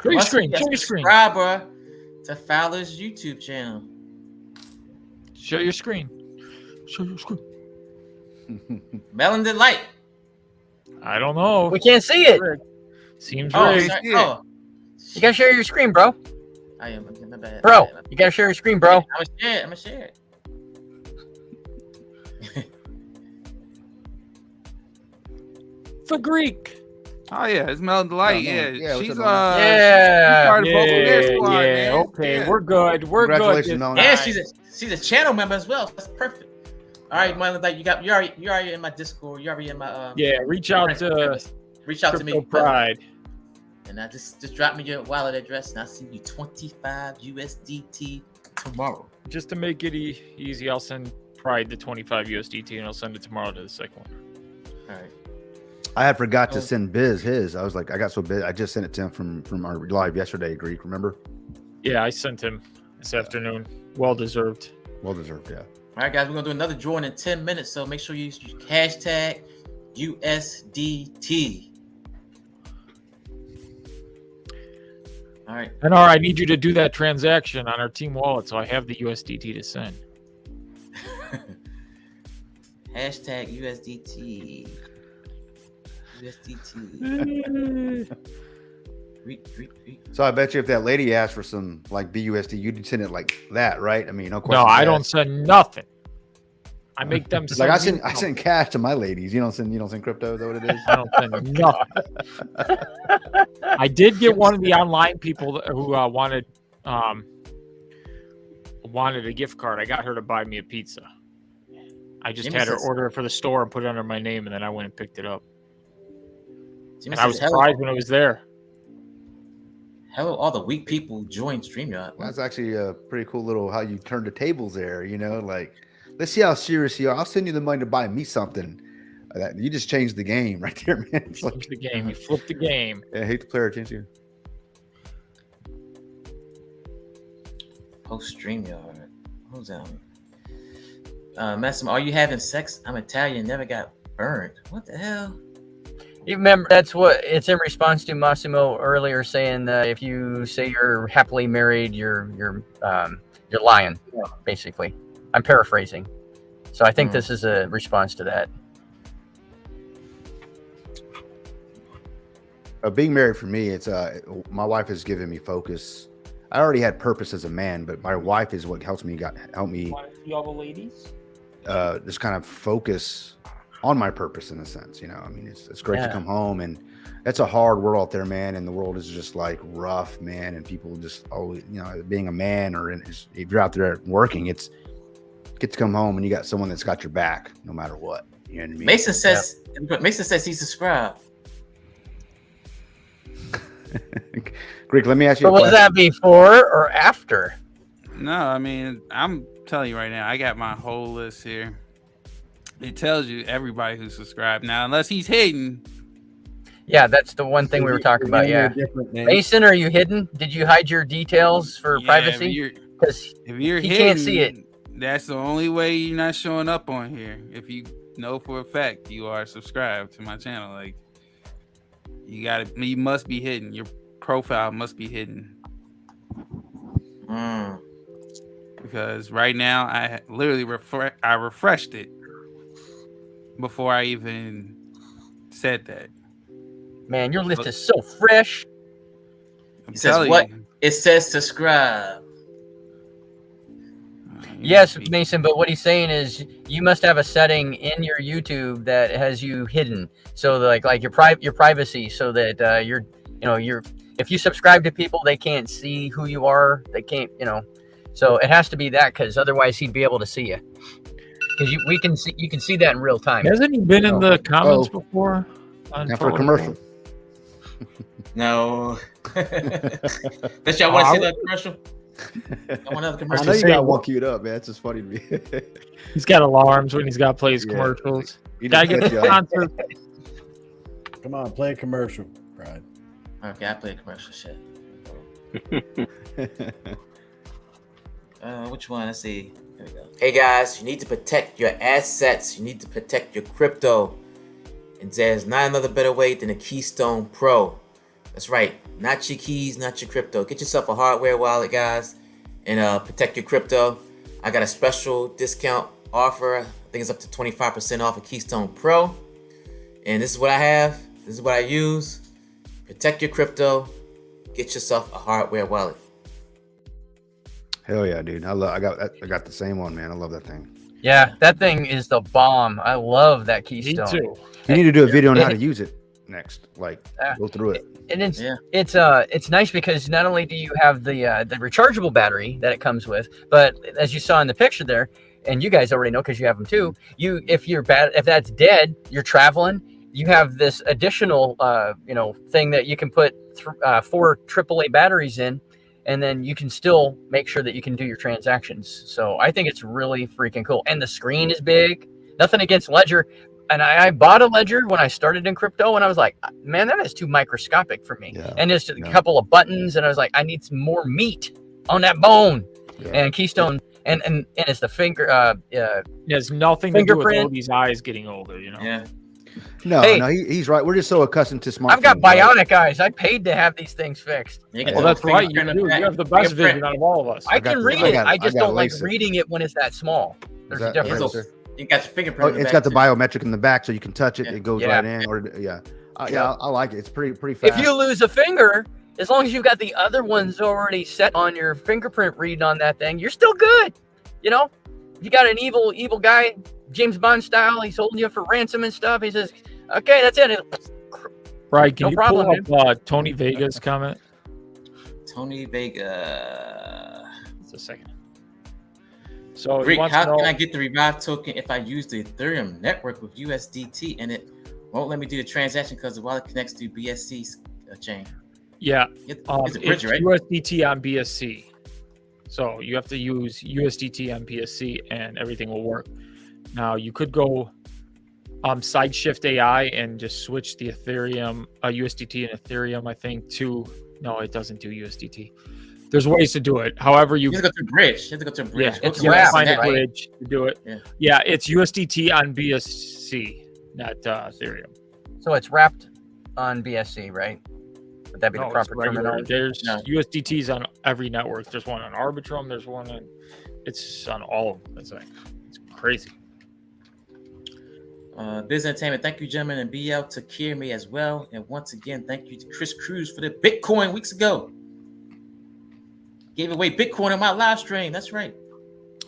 Share your Must screen. be a Share your screen. subscriber to Fowler's YouTube channel. Share your screen. Share your screen. Melon Delight. I don't know. We can't see it. Seems Oh, rigged. sorry. Oh, You gotta share your screen, bro. I am. My bad. Bro, you gotta share your screen, bro. I'm going to share it. I'm going to share it. For Greek. Oh yeah, it's Mel Delight. No, Yeah, yeah, what's she's up, Mel? Yeah. she's part of the Vocal Gear Squad, yeah. man. Okay, Yeah. we're good. We're good. Congratulations, this Melon. time. And she's a channel member as well. That's perfect. All right, Melon Delight, you're already in my Discord. You're already in my Yeah, reach out to reach out to me. Crypto Pride. And I just drop me your wallet address, and I'll send you 25 USDT tomorrow. Just to make it easy, I'll send Pride the 25 USDT, and I'll send it tomorrow to the second one. All right. I had forgot to send Biz his. I was like, I got so busy. I just sent it to him from our live yesterday, Greek, remember? Yeah, I sent him this afternoon. Well deserved. Well deserved, yeah. All right, guys, we're gonna do another drawing in 10 minutes, so make sure you use hashtag USDT. All right. And all right, I need you to do that transaction on our team wallet, so I have the USDT to send. Hashtag USDT. USDT. So I bet you if that lady asked for some like BUSD, you'd send it like that, right? I mean, no question. No, I don't send nothing. I make them Like I send send cash to my ladies. You don't send crypto. Is that what it is? I don't send nothing. I did get one of the online people who wanted a gift card. I got her to buy me a pizza. I just Jimmy had her says- order it for the store and put it under my name, and then I went and picked it up. Jimmy And I was says, surprised when it was there. Hello, all the weak people join StreamYard. That's actually a pretty cool little how you turn the tables there. You know, like let's see how serious you are. I'll send you the money to buy me something. You just changed the game right there, man. It's like Change the game. You flipped the game. Yeah, I hate the player change you. Post StreamYard. Who's that? Massimo, are you having sex? I'm Italian, never got burned. What the hell? You remember that's what it's in response to Massimo earlier saying that if you say you're happily married, you're lying, basically. I'm paraphrasing. So I think this is a response to that. Being married for me, it's my wife has given me focus. I already had purpose as a man, but my wife is what help me Want to see all the ladies? just kind of focus on my purpose in a sense. You know, I mean, it's great to come home, and it's a hard world out there, man. And the world is just like rough, man. And people just always, you know, being a man or if you're out there working, it's get to come home and you got someone that's got your back no matter what. You know what I mean? Mason says he subscribed. Greek, let me ask you. But was that before or after? No, I mean, I'm telling you right now, I got my whole list here. It tells you everybody who's subscribed. Now, unless he's hidden. Yeah, that's the one thing we were talking about. Yeah. Mason, are you hidden? Did you hide your details for privacy? Because if you're he hidden, can't see it. That's the only way you're not showing up on here. If you know for a fact you are subscribed to my channel, like you must be hidden. Your profile must be hidden. Because right now I literally refreshed it before I even said that. Man, your list is so fresh. He says what? It says subscribe. Yes, Mason, but what he's saying is you must have a setting in your YouTube that has you hidden, so that, like your privacy, so that you're if you subscribe to people, they can't see who you are. They can't, So it has to be that, because otherwise he'd be able to see you. Because you can see that in real time. Hasn't he been in the comments before? Now for a commercial. No. Does y'all want to see that commercial? I want another I commercial. know you got one queued up, man. It's just funny to me. He's got alarms when he's got to play his commercials. Gotta get the sponsor. Come on, play a commercial, right? Okay, I play a commercial shit. Which one? Let's see. Here we go. Hey guys, you need to protect your assets. You need to protect your crypto. And there's not another better way than a Keystone Pro. That's right. Not your keys, not your crypto. Get yourself a hardware wallet, guys, and protect your crypto. I got a special discount offer. I think it's up to 25% off a Keystone Pro. And this is what I have. This is what I use. Protect your crypto. Get yourself a hardware wallet. Hell yeah, dude! I got the same one, man. I love that thing. Yeah, that thing is the bomb. I love that Keystone. Me too. You need to do a video on how to use it next. Like, go through it. And it's nice because not only do you have the rechargeable battery that it comes with, but as you saw in the picture there, and you guys already know because you have them too. If that's dead, you're traveling. You have this additional thing that you can put 4 AAA batteries in, and then you can still make sure that you can do your transactions. So I think it's really freaking cool. And the screen is big. Nothing against Ledger. And I bought a Ledger when I started in crypto, and I was like, man, that is too microscopic for me. Yeah. And there's a couple of buttons, and I was like, I need some more meat on that bone. Yeah. And Keystone, and it's the finger. It has nothing to do with Odie's eyes getting older, you know? Yeah. No, he's right. We're just so accustomed to smartphones. I've got bionic eyes. I paid to have these things fixed. Well, that's right. You have the best vision out of all of us. I can read it. I just don't like reading it when it's that small. There's a difference. You got your fingerprint. It's got the biometric in the back, so you can touch it. It goes right in. I like it. It's pretty fast. If you lose a finger, as long as you've got the other ones already set on your fingerprint read on that thing, you're still good. You know, if you got an evil guy, James Bond style, he's holding you for ransom and stuff. He says, "Okay, that's it." Right? Can you pull up Tony Vega's comment? Tony Vega. Just a second. So Rick, how can I get the Revive token if I use the Ethereum network with USDT and it won't let me do the transaction because the wallet connects to BSC chain? Yeah, it's a bridge, right? USDT on BSC. So you have to use USDT on BSC and everything will work. Now you could go side shift AI and just switch the Ethereum, USDT and Ethereum, I think, to no, it doesn't do USDT. There's ways to do it. However, you have to go to a bridge. You have to go to a bridge. Yeah, it's find a bridge to do it. Yeah, it's USDT on BSC, not Ethereum. So it's wrapped on BSC, right? Would that be the proper terminology? There's USDTs on every network. There's one on Arbitrum. There's one on. It's on all of them. It's crazy. Biz Entertainment, thank you, gentlemen, and BL took care of me as well. And once again, thank you to Chris Cruz for the Bitcoin weeks ago. Gave away Bitcoin on my live stream. That's right.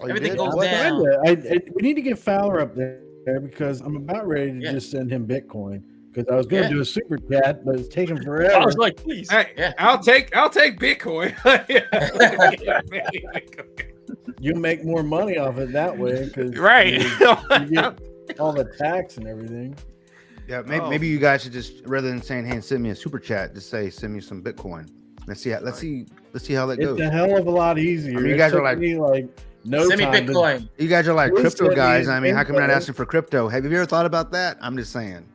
Everything goes down. We need to get Fowler up there because I'm about ready to just send him Bitcoin because I was going to do a super chat, but it's taking forever. I was like, please. Hey, I'll take Bitcoin. You'll make more money off it that way because you get all the tax and everything. Yeah, maybe you guys should just, rather than saying, "Hey, send me a super chat," just say, "Send me some Bitcoin." Let's see how that goes. It's a hell of a lot easier. I mean, you guys are like no send me Bitcoin. You guys are like crypto guys. I mean, how come you're not asking for crypto? Have you ever thought about that? I'm just saying,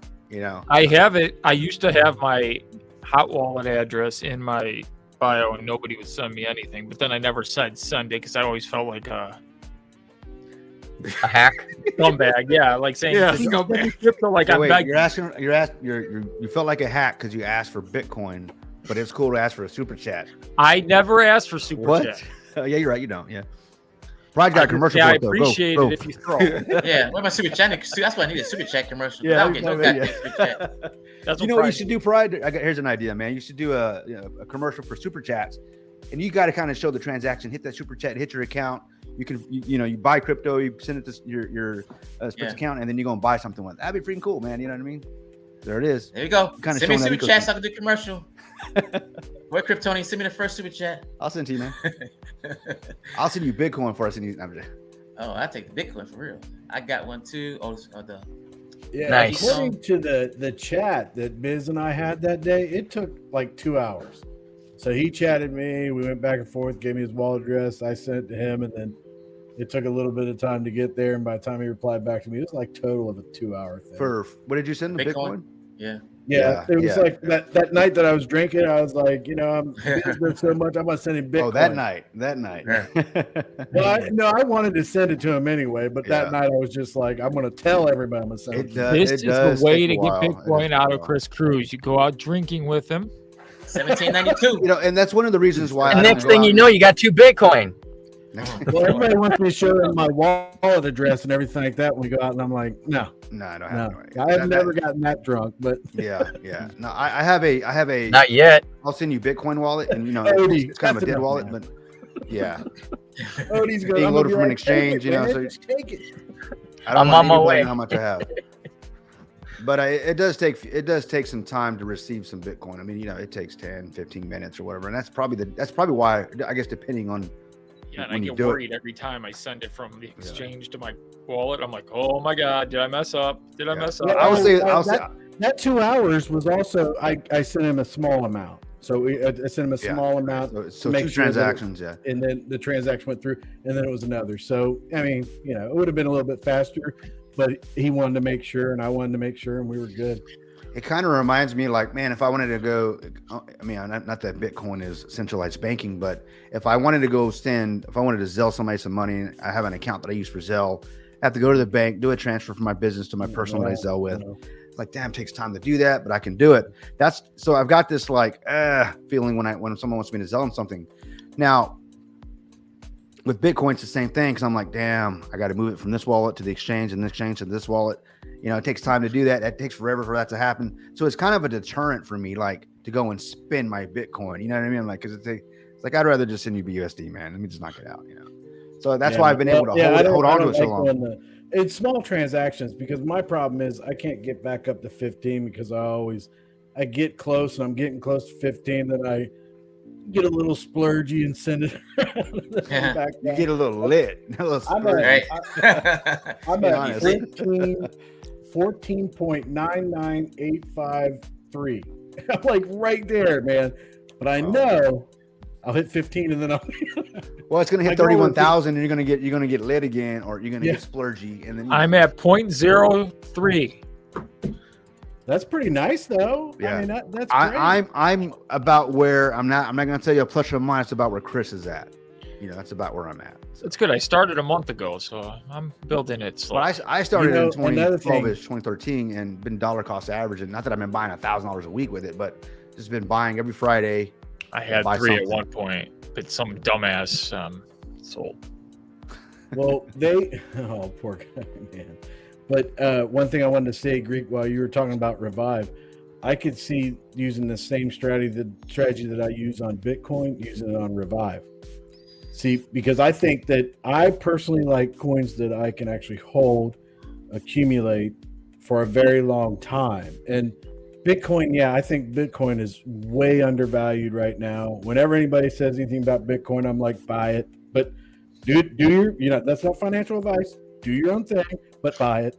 I have it. I used to have my hot wallet address in my bio, and nobody would send me anything. But then I never said send it because I always felt like a hack, scumbag. Yeah, like saying crypto. Like you felt like a hack because you asked for Bitcoin. But it's cool to ask for a super chat. I never asked for super chat. Yeah, you're right. You don't. Yeah. Probably got a commercial. Yeah, I appreciate it if you throw. Yeah, what about super chat? That's what I need, a super chat commercial. Yeah, That's you know what you should do, Pride? Here's an idea, man. You should do a commercial for super chats, and you got to kind of show the transaction. Hit that super chat, hit your account. You can, you buy crypto, you send it to your Spritz account, and then you go and buy something with it. That'd be freaking cool, man. You know what I mean? There it is. There you go. Kind of send me super chat so I can do commercial. What Kryptonian? Send me the first super chat. I'll send it to you, man. I'll send you Bitcoin for us. Oh, I take the Bitcoin for real. I got one too. Yeah, Nice. according to the chat that Biz and I had that day, it took like 2 hours. So he chatted me, we went back and forth, gave me his wallet address, I sent it to him, and then it took a little bit of time to get there. And by the time he replied back to me, it was like total of a 2 hour thing. For what did you send the Bitcoin? Yeah. It was like that night that I was drinking, I was like, I'm busy so much, I'm gonna send him Bitcoin. Oh, that night. Well, I wanted to send it to him anyway, but that night I was just like, I'm gonna tell everybody I'm gonna send it. This is the way to get Bitcoin out of Chris Cruz. You go out drinking with him. 1792. And that's one of the reasons why. And next thing you know, you got 2 Bitcoin. Well, everybody wants me to show them my wallet address and everything like that when we go out, and I'm like, no, I don't have I have never gotten that drunk, but yeah. No, I have a Not yet. I'll send you Bitcoin wallet, and Odie, it's kind of a that's dead enough, wallet, man. but yeah, Odie's going, being I'm loaded gonna from an be like, take exchange, it, man, so just take it. I don't I'm want on my anybody to way. know how much I have. But it does take some time to receive some Bitcoin. I mean, it takes 10, 15 minutes or whatever, and that's probably why, I guess, depending on. Yeah, and I get worried every time I send it from the exchange to my wallet. I'm like, oh my God, did I mess up? I mess up? I'll say that 2 hours was also, I sent him a small amount. So I sent him a small amount. So 2 transactions, and then the transaction went through, and then it was another. So, I mean, it would have been a little bit faster, but he wanted to make sure, and I wanted to make sure, and we were good. It kind of reminds me, like, man, if I wanted to go, I mean, not that Bitcoin is centralized banking, but if I wanted to Zelle somebody some money, I have an account that I use for Zelle, I have to go to the bank, do a transfer from my business to my personal that I Zelle with. It's like, damn, it takes time to do that, but I can do it. So I've got this like feeling when someone wants me to Zelle them something. Now, with Bitcoin, it's the same thing, because I'm like, damn, I got to move it from this wallet to the exchange, and this exchange to this wallet. It takes time to do that. It takes forever for that to happen. So it's kind of a deterrent for me, like, to go and spend my Bitcoin. You know what I mean? Like, because it's like, I'd rather just send you BUSD, man. Let me just knock it out. So that's why I've been able to hold on to it so long. It's small transactions, because my problem is I can't get back up to 15 because I get close, and I'm getting close to 15, then I get a little splurgy and send it back. You get a little lit. I'm at 14.99853. I'm like right there, man. But I know I'll hit 15, and then I'll. Well, it's gonna hit 31,000, and you're gonna get lit again, or you're gonna get splurgy, and then I'm at 0.03. That's pretty nice, though. Yeah, I mean, that's great. I'm about where I'm not gonna tell you a plus or a minus about where Chris is at. That's about where I'm at. That's good. I started a month ago, so I'm building it slow. Well, I started in 2013 and been dollar cost averaging. Not that I've been buying $1,000 a week with it, but just been buying every Friday. I had 3 at one point, but some dumbass sold. Well, poor guy, man. But one thing I wanted to say, Greek, while you were talking about Revive, I could see using the same strategy that I use on Bitcoin, using it on Revive. See, because I think that I personally like coins that I can actually hold, accumulate for a very long time. And Bitcoin, I think Bitcoin is way undervalued right now. Whenever anybody says anything about Bitcoin, I'm like, buy it. But do your, that's not financial advice. Do your own thing, but buy it.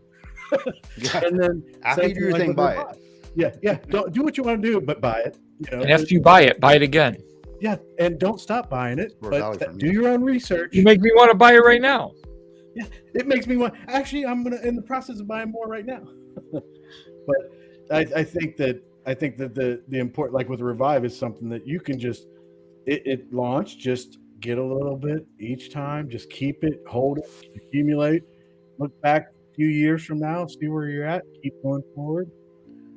And then after you do your thing, buy it. Yeah. Don't do what you want to do, but buy it. And after you buy it again. Yeah, and don't stop buying it. But do your own research. You make me want to buy it right now. Yeah, it makes me want. Actually, I'm in the process of buying more right now. But I think that the important, like with Revive, is something that you can just it launch, just get a little bit each time, just keep it, hold it, accumulate, look back a few years from now, see where you're at, keep going forward.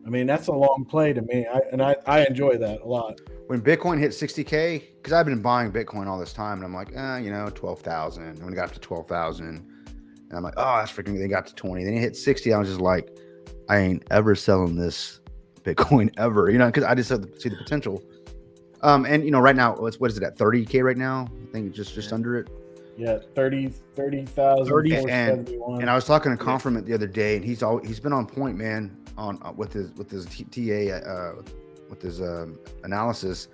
I mean, that's a long play to me, I enjoy that a lot. When Bitcoin hit 60K, because I've been buying Bitcoin all this time, and I'm like, 12,000. And when it got up to 12,000, and I'm like, oh, that's freaking. They got to 20. Then it hit 60. I was just like, I ain't ever selling this Bitcoin ever, because I just see the potential. And right now, what is it at 30K right now? I think it's just under it. Yeah, 30,000. And I was talking to Confirmant the other day, and he's been on point, man, with his TA with his analysis,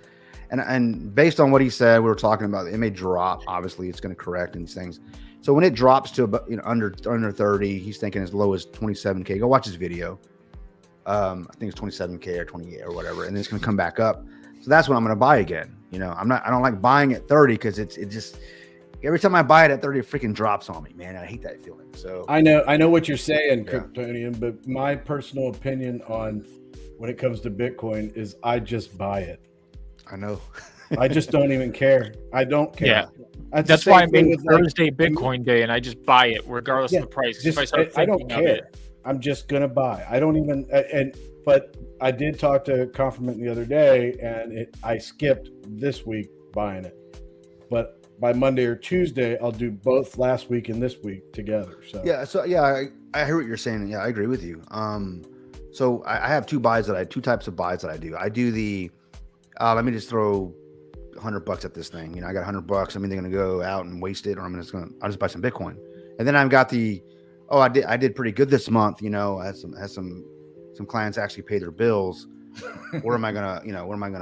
And based on what he said, we were talking about it may drop. Obviously, it's going to correct these things. So when it drops to about, under 30, he's thinking as low as 27K. Go watch his video. I think it's 27K or 28 or whatever, and then it's going to come back up. So that's when I'm going to buy again. I don't like buying at 30 because it just every time I buy it at 30, it freaking drops on me, man. I hate that feeling. So I know what you're saying, Kryptonian, but my personal opinion on when it comes to Bitcoin is I just buy it. I know. I just don't even care. I don't care. Yeah. That's why I made Thursday Bitcoin Day, and I just buy it regardless of the price. I don't care. I'm just gonna buy. I don't even. But I did talk to Confirmant the other day, and I skipped this week buying it. But by Monday or Tuesday, I'll do both last week and this week together. So I hear what you're saying. Yeah, I agree with you. So I have two types of buys that I do. I do the let me just throw $100 at this thing. I got $100. I'm either gonna go out and waste it, or I'll just buy some Bitcoin. And then I've got I did pretty good this month. Has some clients actually pay their bills. Where am I gonna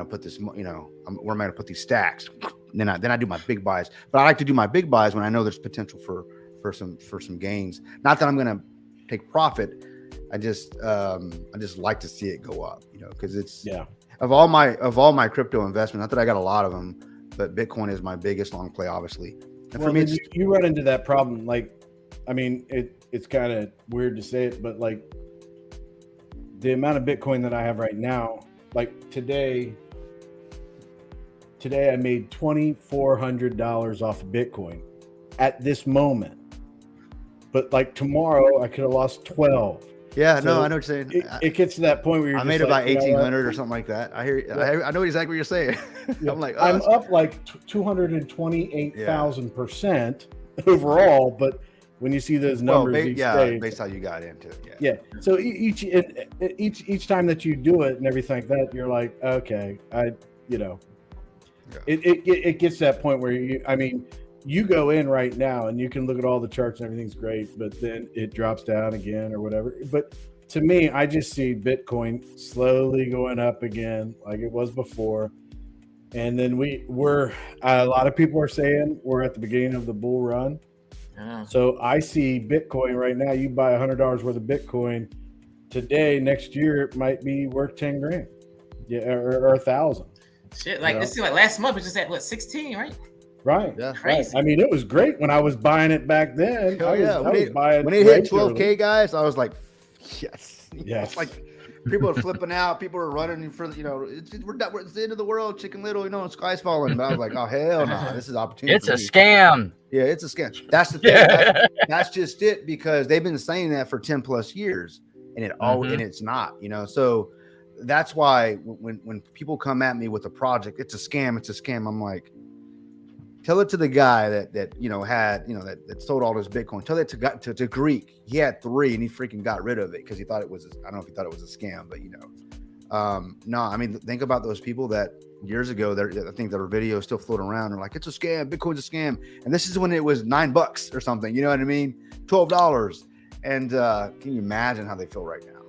put this? Where am I gonna put these stacks? Then I do my big buys. But I like to do my big buys when I know there's potential for some gains. Not that I'm gonna take profit. I just like to see it go up. Because it's of all my crypto investments. Not that I got a lot of them, but Bitcoin is my biggest long play, obviously. And for me, you run into that problem. It's kind of weird to say it, but the amount of Bitcoin that I have right now, today I made $2,400 off of Bitcoin at this moment. But tomorrow I could have lost 12. Yeah, so no, I know what you're saying. It gets to that point where you're I made about 1,800 or something like that. I hear. Yeah. I know exactly what you're saying. Yeah. I'm up 228,000% overall, but when you see those numbers, based how you got into it. Yeah. So each time that you do it and everything like that, you're like, okay, it gets to that point where you go in right now and you can look at all the charts and everything's great, but then it drops down again or whatever. But to me, I just see Bitcoin slowly going up again like it was before. And then we're a lot of people are saying we're at the beginning of the bull run. Yeah. So I see Bitcoin right now. You buy $100 worth of Bitcoin today, next year it might be worth 10 grand. Yeah, or 1,000. Shit, this seemed like last month was just at 16, right? Right. Yeah. Crazy. Right. It was great when I was buying it back then. When it hit 12K, guys, I was like, yes. Yes. People are flipping out. People are running for it's the end of the world, Chicken Little. Sky's falling. But I was like, oh hell no, this is opportunity. It's a scam. Yeah, it's a scam. That's the thing. That's just it, because they've been saying that for 10 plus years, and and it's not. So that's why when people come at me with a project, it's a scam. It's a scam. I'm like, tell it to the guy that sold all this Bitcoin. Tell it to Greek. He had 3 and he freaking got rid of it because he thought it was. I don't know if he thought it was a scam, but no. Think about those people that years ago. I think their videos still float around. They're like, it's a scam. Bitcoin's a scam. And this is when it was $9 or something. You know what I mean? $12. And can you imagine how they feel right now?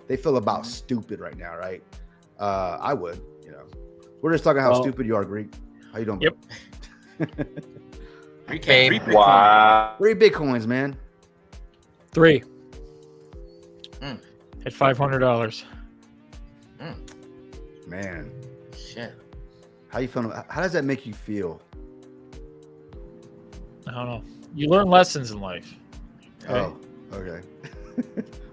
They feel about stupid right now, right? I would. We're just talking how stupid you are, Greek. How you doing? Yep. 3K. Wow. 3 Bitcoins, man. 3. At $500. Man. Shit. How you feeling? How does that make you feel? I don't know. You learn lessons in life. Okay? Oh, okay.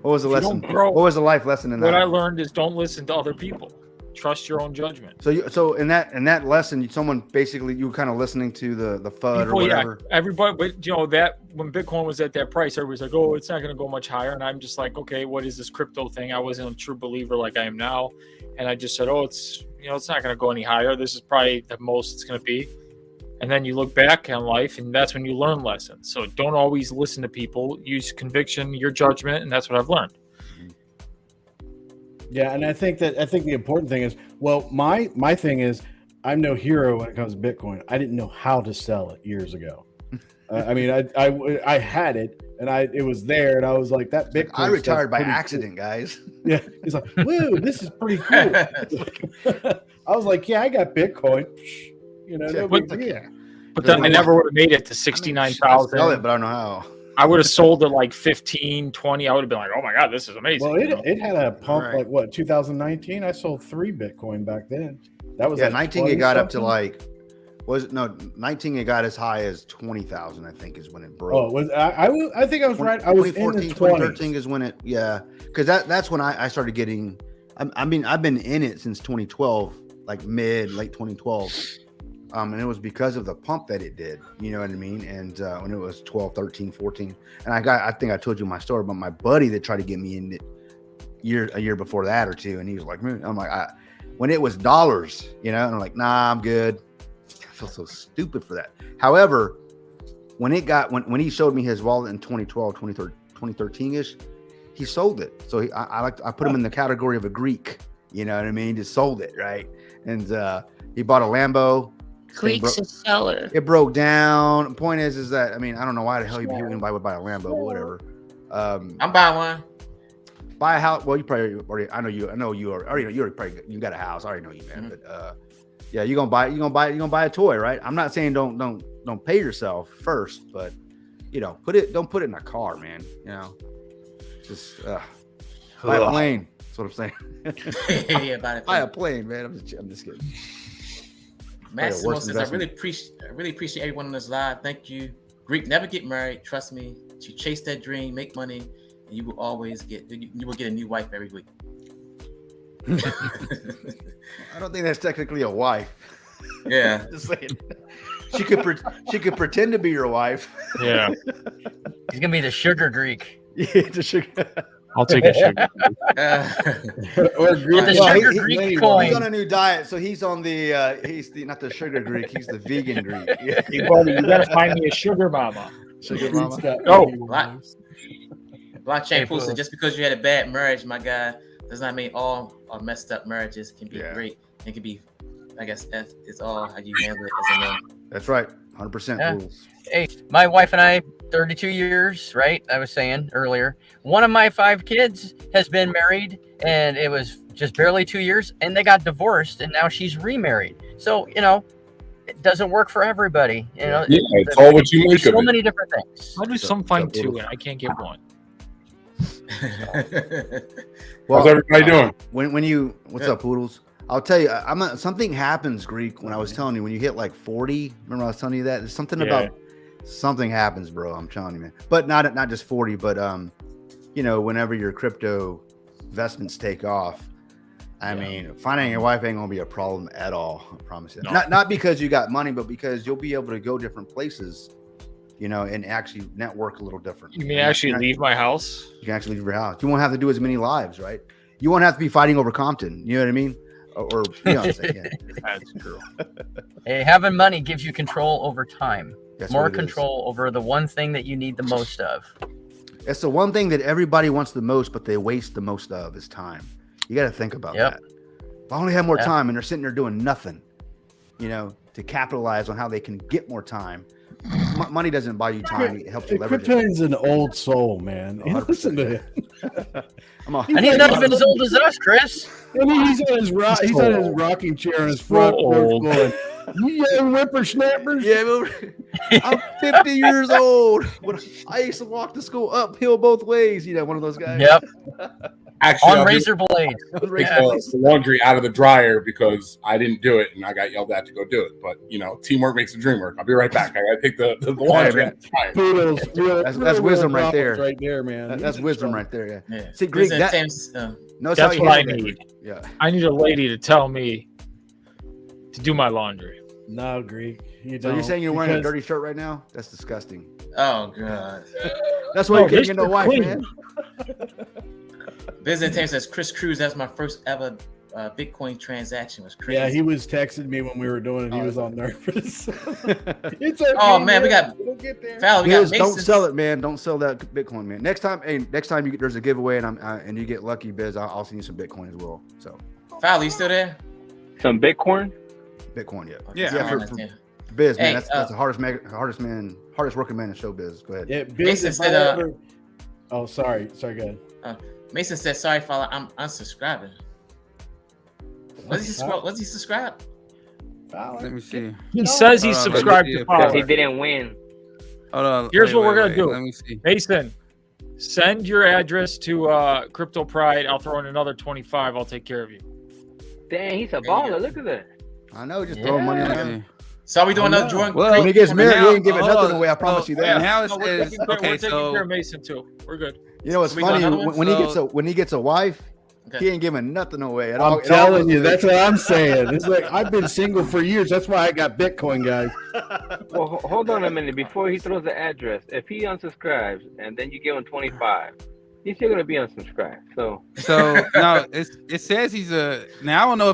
What was the lesson? What was the life lesson in that? What I learned is don't listen to other people. Trust your own judgment. So in that lesson, someone basically, you were kind of listening to the FUD or whatever. Yeah, everybody, but that when Bitcoin was at that price, everybody's like, "Oh, it's not going to go much higher." And I'm just like, "Okay, what is this crypto thing?" I wasn't a true believer like I am now, and I just said, "Oh, it's it's not going to go any higher. This is probably the most it's going to be." And then you look back on life, and that's when you learn lessons. So don't always listen to people. Use conviction, your judgment, and that's what I've learned. Yeah, and I think the important thing is, my thing is, I'm no hero when it comes to Bitcoin. I didn't know how to sell it years ago. I had it, and it was there, and I was like, that Bitcoin. I retired by pretty accident, guys. Cool. Yeah, he's like, whoa, this is pretty cool. I was like, yeah, I got Bitcoin. You know, no big deal. But then I never would have made it to 69,000. Sell it, but I don't know how. I would have sold it like 15, 20. I would have been like, oh my God, this is amazing. Well, it had a pump like what, 2019? I sold 3 Bitcoin back then. That was like 19. It got up to like, 19. It got as high as 20,000. I think is when it broke. Oh, I think I was right. I was in the 2013 is when it, because that's when I started getting. I mean, I've been in it since 2012, like late 2012. And it was because of the pump that it did, you know what I mean? And when it was 12, 13, 14, and I think I told you my story about my buddy that tried to get me in it a year before that or two. And he was like, man, I'm like, when it was dollars, you know, and I'm like, nah, I'm good. I feel so stupid for that. However, when he showed me his wallet in 2012, 2013 ish, he sold it. So I put him in the category of a Greek, you know what I mean? Just sold it. Right. And he bought a Lambo. Greek's a seller. It broke down. The point is that I mean I don't know why the hell anybody would buy a Lambo, but whatever. I'm buying one. Buy a house. Well, you probably already. I know you got a house. I already know you, man. But yeah, you're gonna buy a toy, right? I'm not saying don't pay yourself first, but you know, don't put it in a car, man. You know, just buy a plane. That's what I'm saying. Yeah, buy a plane, man. I'm just kidding. Massimo says, I really appreciate everyone on this live. Thank you. Greek, never get married. Trust me. To chase that dream, make money, and you will always get a new wife every week. I don't think that's technically a wife. Yeah. Just saying. She could pretend to be your wife. Yeah. He's gonna be the sugar Greek. Yeah, the sugar. I'll take a sugar. Or the sugar Greek coin. He's on a new diet, so he's on he's not the sugar Greek, he's the vegan Greek. Yeah. Hey, buddy, you gotta find me a sugar mama. Sugar mama. Blockchain posted, just because you had a bad marriage, my guy, does not mean all messed up marriages can be great. It can be, I guess, it's all how you handle it as a man. That's right. 100% rules. Hey, my wife and I, 32 years, right? I was saying earlier, one of my 5 kids has been married, and it was just barely 2 years, and they got divorced, and now she's remarried. So, you know, it doesn't work for everybody. You know, it's all what you make of it. So many different things. How do some find 2 and I can't get one? How's everybody doing? What's up, Poodles? I'll tell you, something happens, Greek, when I was telling you, when you hit like 40, remember I was telling you that? There's something about something happens, bro. I'm telling you, man. But not just 40, but you know, whenever your crypto investments take off, I mean, finding a wife ain't gonna be a problem at all. I promise you. No. Not because you got money, but because you'll be able to go different places, you know, and actually network a little different. You mean actually leave my house? You can actually leave your house. You won't have to do as many lives, right? You won't have to be fighting over Compton. You know what I mean? Or you know what I'm saying? Yeah. That's true. Hey, having money gives you control over time. That's more control over the one thing that you need the most of. It's the one thing that everybody wants the most, but they waste the most of is time. You got to think about that. If I only have more time and they're sitting there doing nothing, you know, to capitalize on how they can get more time. Money doesn't buy you time. It helps you leverage it. Krypton's an old soul, man. Listen to him. And he's not even as old as us, Chris. And he's on his rocking chair in his front porch going, you young whippersnappers. Yeah, I'm 50 years old. I used to walk to school uphill both ways. You know, one of those guys. Yep. Actually, on razor blades. Take the laundry out of the dryer because I didn't do it and I got yelled at to go do it. But you know, teamwork makes the dream work. I'll be right back. I gotta take the laundry out of the dryer. Poodles, that's wisdom right there. Right there, man. That's wisdom right there. Yeah. See, Greek, that's what I need. Yeah. I need a lady to tell me to do my laundry. No, Greek. So you're saying you're wearing a dirty shirt right now? That's disgusting. Oh god. That's why you can't get no wife, man. Business Time says Chris Cruz. That's my first ever Bitcoin transaction. Was crazy. Yeah, he was texting me when we were doing it. He was all nervous. It's okay, oh man, we got. Don't sell it, man. Don't sell that Bitcoin, man. Next time there's a giveaway and you get lucky, Biz, I'll send you some Bitcoin as well. So, Fowler, you still there? Some Bitcoin. Bitcoin, yeah. Okay, Biz, man, Hey, that's the hardest working man in showbiz. Go ahead. Yeah, Biz, Mason if said, I ever... Oh, sorry, go ahead. Mason said, "Sorry, fella, I'm unsubscribing." Was he subscribe? Let me see. He says he's Hold on, let me subscribed see to if- Because Power. he didn't win. Hold on. Here's wait, what we're wait, gonna wait. do. Let me see. Mason, send your address to Crypto Pride. I'll throw in another 25. I'll take care of you. Dang, he's a baller. Look at that. I know, just throwing money on him. So are we doing another drawing? Well, When he gets married, he now- ain't giving hold nothing on. away. I promise you that. Now it No, we're says, taking care, okay, we're taking so care of Mason too. We're good. You know what's So we doing funny? another one? When he gets a wife, Okay. he ain't giving nothing away at all. I'm telling you, that's what I'm saying. It's like I've been single for years. That's why I got Bitcoin, guys. Well, hold on a minute before he throws the address. If he unsubscribes and then you give him 25, he's still gonna be unsubscribed. So no, it says he's a. Now I don't know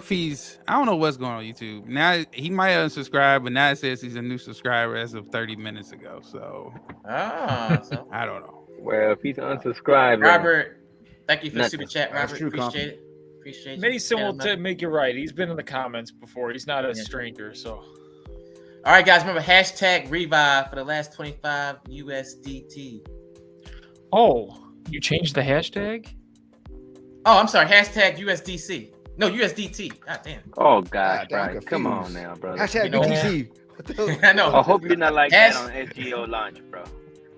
what's going on YouTube. Now he might unsubscribe, but now it says he's a new subscriber as of 30 minutes ago. So So I don't know. well, if he's unsubscribed, Robert, thank you for the Nothing. super chat, That's Robert. true Appreciate it. Appreciate you. Mason will Yeah, make you right. He's been in the comments before. He's not a Yeah. stranger. So All right, guys. Remember hashtag revive for the last 25 USDT. you changed the hashtag? Oh, I'm sorry. Hashtag USDC. No, USDT. God damn. oh gosh, God, I'm Brian, come on confused. now, brother. Hashtag You know BTC. What the hell? I know. I hope you're not like that Hash- on SGO launch, bro.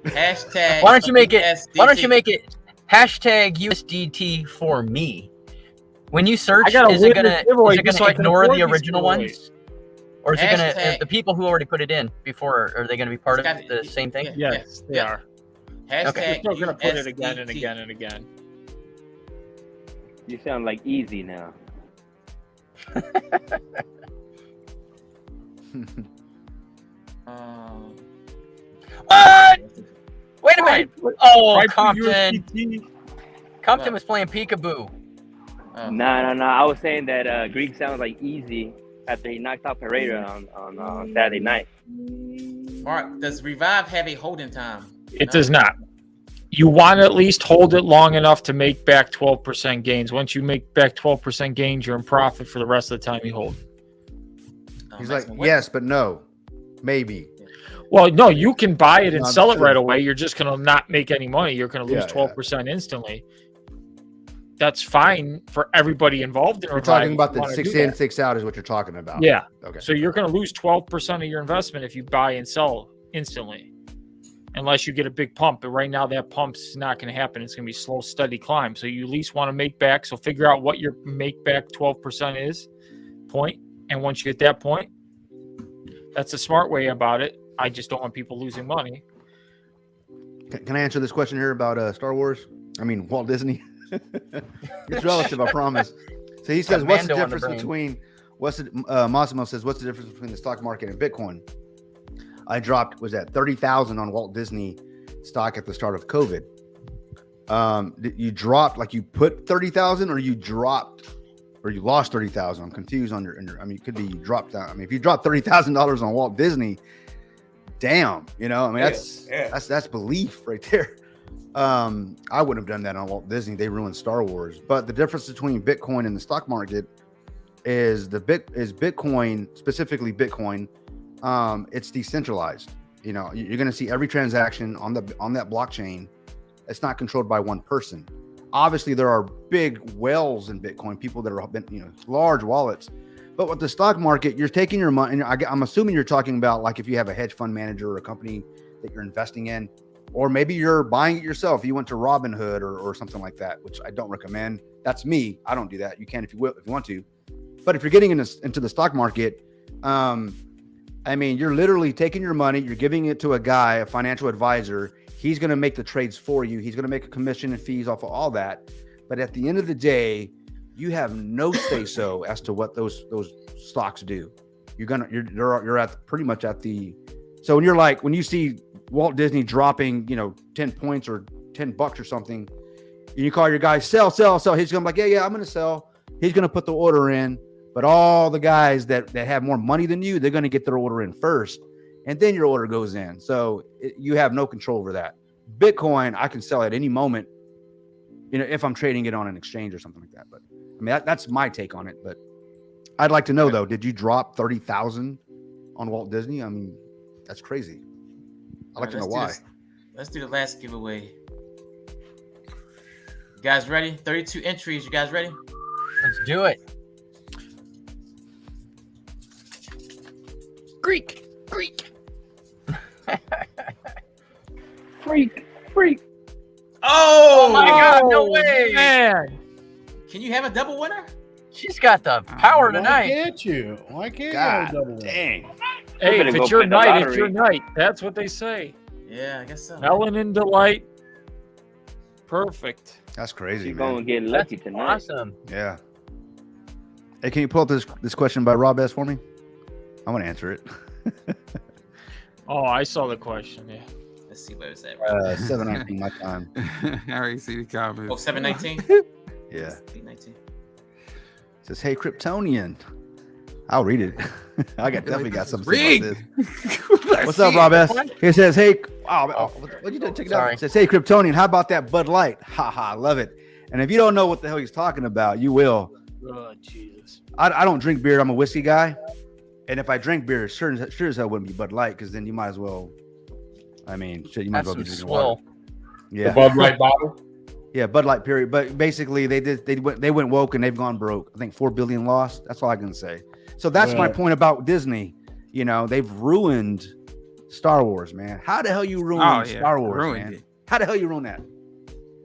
Hashtag. Why don't you make it? USDT. Why don't you make it hashtag USDT for me? When you search, I gotta is it win gonna this giveaway is it just gonna so I can ignore afford the these original giveaways. ones, or is it gonna Hashtag- the people who already put it in before? Are they gonna be part It's of got- the same thing? Yeah. Yes, they Yeah. are. Hashtag We're still gonna put it USDT. again and again and again. You sound like easy now. What? Wait a minute! Oh, Right for Compton. USDT. Compton was playing peekaboo. No. I was saying that Greek sounds like easy after he knocked out Pereira on Saturday night. Mark, does Revive have a holding time? It does not. You want to at least hold it long enough to make back 12% gains. Once you make back 12% gains, you're in profit for the rest of the time you hold. He's like, yes, but no, maybe. Well, no, you can buy it and No, sell it sure. right away. You're just going to not make any money. You're going to lose Yeah, 12% instantly. That's fine for everybody involved in We're Revive talking if about you the wanna 6 do in, that. 6 out is what you're talking about. Yeah. Okay. So you're going to lose 12% of your investment if you buy and sell instantly, unless you get a big pump. But right now, that pump's not going to happen. It's going to be slow, steady climb. So you at least want to make back. So figure out what your make back 12% is, point. And once you get that point, that's a smart way about it. I just don't want people losing money. Can I answer this question here about Star Wars? I mean, Walt Disney. It's relative, I promise. So he says, what's the Mando on the difference brain. between, Massimo says, what's the difference between the stock market and Bitcoin? I dropped, was that 30,000 on Walt Disney stock at the start of COVID. You dropped, like you put 30,000 or you dropped, or you lost 30,000? I'm confused on your, I mean, it could be you dropped down. I mean, if you dropped $30,000 on Walt Disney, damn, you know, I mean, that's belief right there. I wouldn't have done that on Walt Disney. They ruined Star Wars. But the difference between Bitcoin and the stock market is Bitcoin, specifically Bitcoin. It's decentralized. You know, you're going to see every transaction on that blockchain. It's not controlled by one person. Obviously, there are big whales in Bitcoin, people that are, you know, large wallets. But with the stock market, you're taking your money. And I'm assuming you're talking about like if you have a hedge fund manager or a company that you're investing in. Or maybe you're buying it yourself. You went to Robinhood or something like that, which I don't recommend. That's me. I don't do that. You can if you want to. But if you're getting into the stock market, I mean, you're literally taking your money, you're giving it to a guy, a financial advisor. He's going to make the trades for you. He's going to make a commission and fees off of all that. But at the end of the day, you have no say so as to what those stocks do. You're at pretty much at the. So when you see Walt Disney dropping, 10 points or $10 or something, and you call your guy, sell. He's going to be like, yeah, I'm going to sell. He's going to put the order in. But all the guys that have more money than you, they're going to get their order in first. And then your order goes in. So you have no control over that. Bitcoin, I can sell at any moment, if I'm trading it on an exchange or something like that. But I mean, that's my take on it. But I'd like to know, though, did you drop 30,000 on Walt Disney. I mean, that's crazy. I'd like to know let's do why. this. Let's do the last giveaway. You guys ready? 32 entries. You guys ready? Let's do it. Greek. Freak. Oh my God, no way. Man. Can you have a double winner? She's got the power tonight. Why can't you? Why can't you God have a double win? dang. Hey, gonna if go it's your play the night, it's lottery. your night. That's what they say. Yeah, I guess so. Melanin delight. Perfect. That's crazy, You're man. gonna get lucky That's tonight. awesome. Yeah. Hey, can you pull up this question by Rob S for me? I'm gonna answer it. Oh, I saw the question. Yeah. Let's see where it's at. 7:19 my time. I already see the comments. Oh, 7:19? Yeah. 8:19. Says, hey, Kryptonian. I'll read it. I definitely got something to Rigged. say about this. What's up, Rob S? He says, hey, what you doing? Take it out. Sorry. He says, hey, Kryptonian, how about that Bud Light? Ha ha, love it. And if you don't know what the hell he's talking about, you will. Oh, Jesus. I don't drink beer. I'm a whiskey guy. And if I drink beer, sure as hell wouldn't be Bud Light, because then you might as well. I mean, shit, you might as well be That's drinking some water. swill. Yeah, The Bud Light bottle. yeah, Bud Light. Period. But basically, they went woke and they've gone broke. I think 4 billion lost. That's all I can say. So that's my Right. point about Disney. You know, they've ruined Star Wars, man. How the hell you ruin Star Wars, ruined man? it. How the hell you ruin that?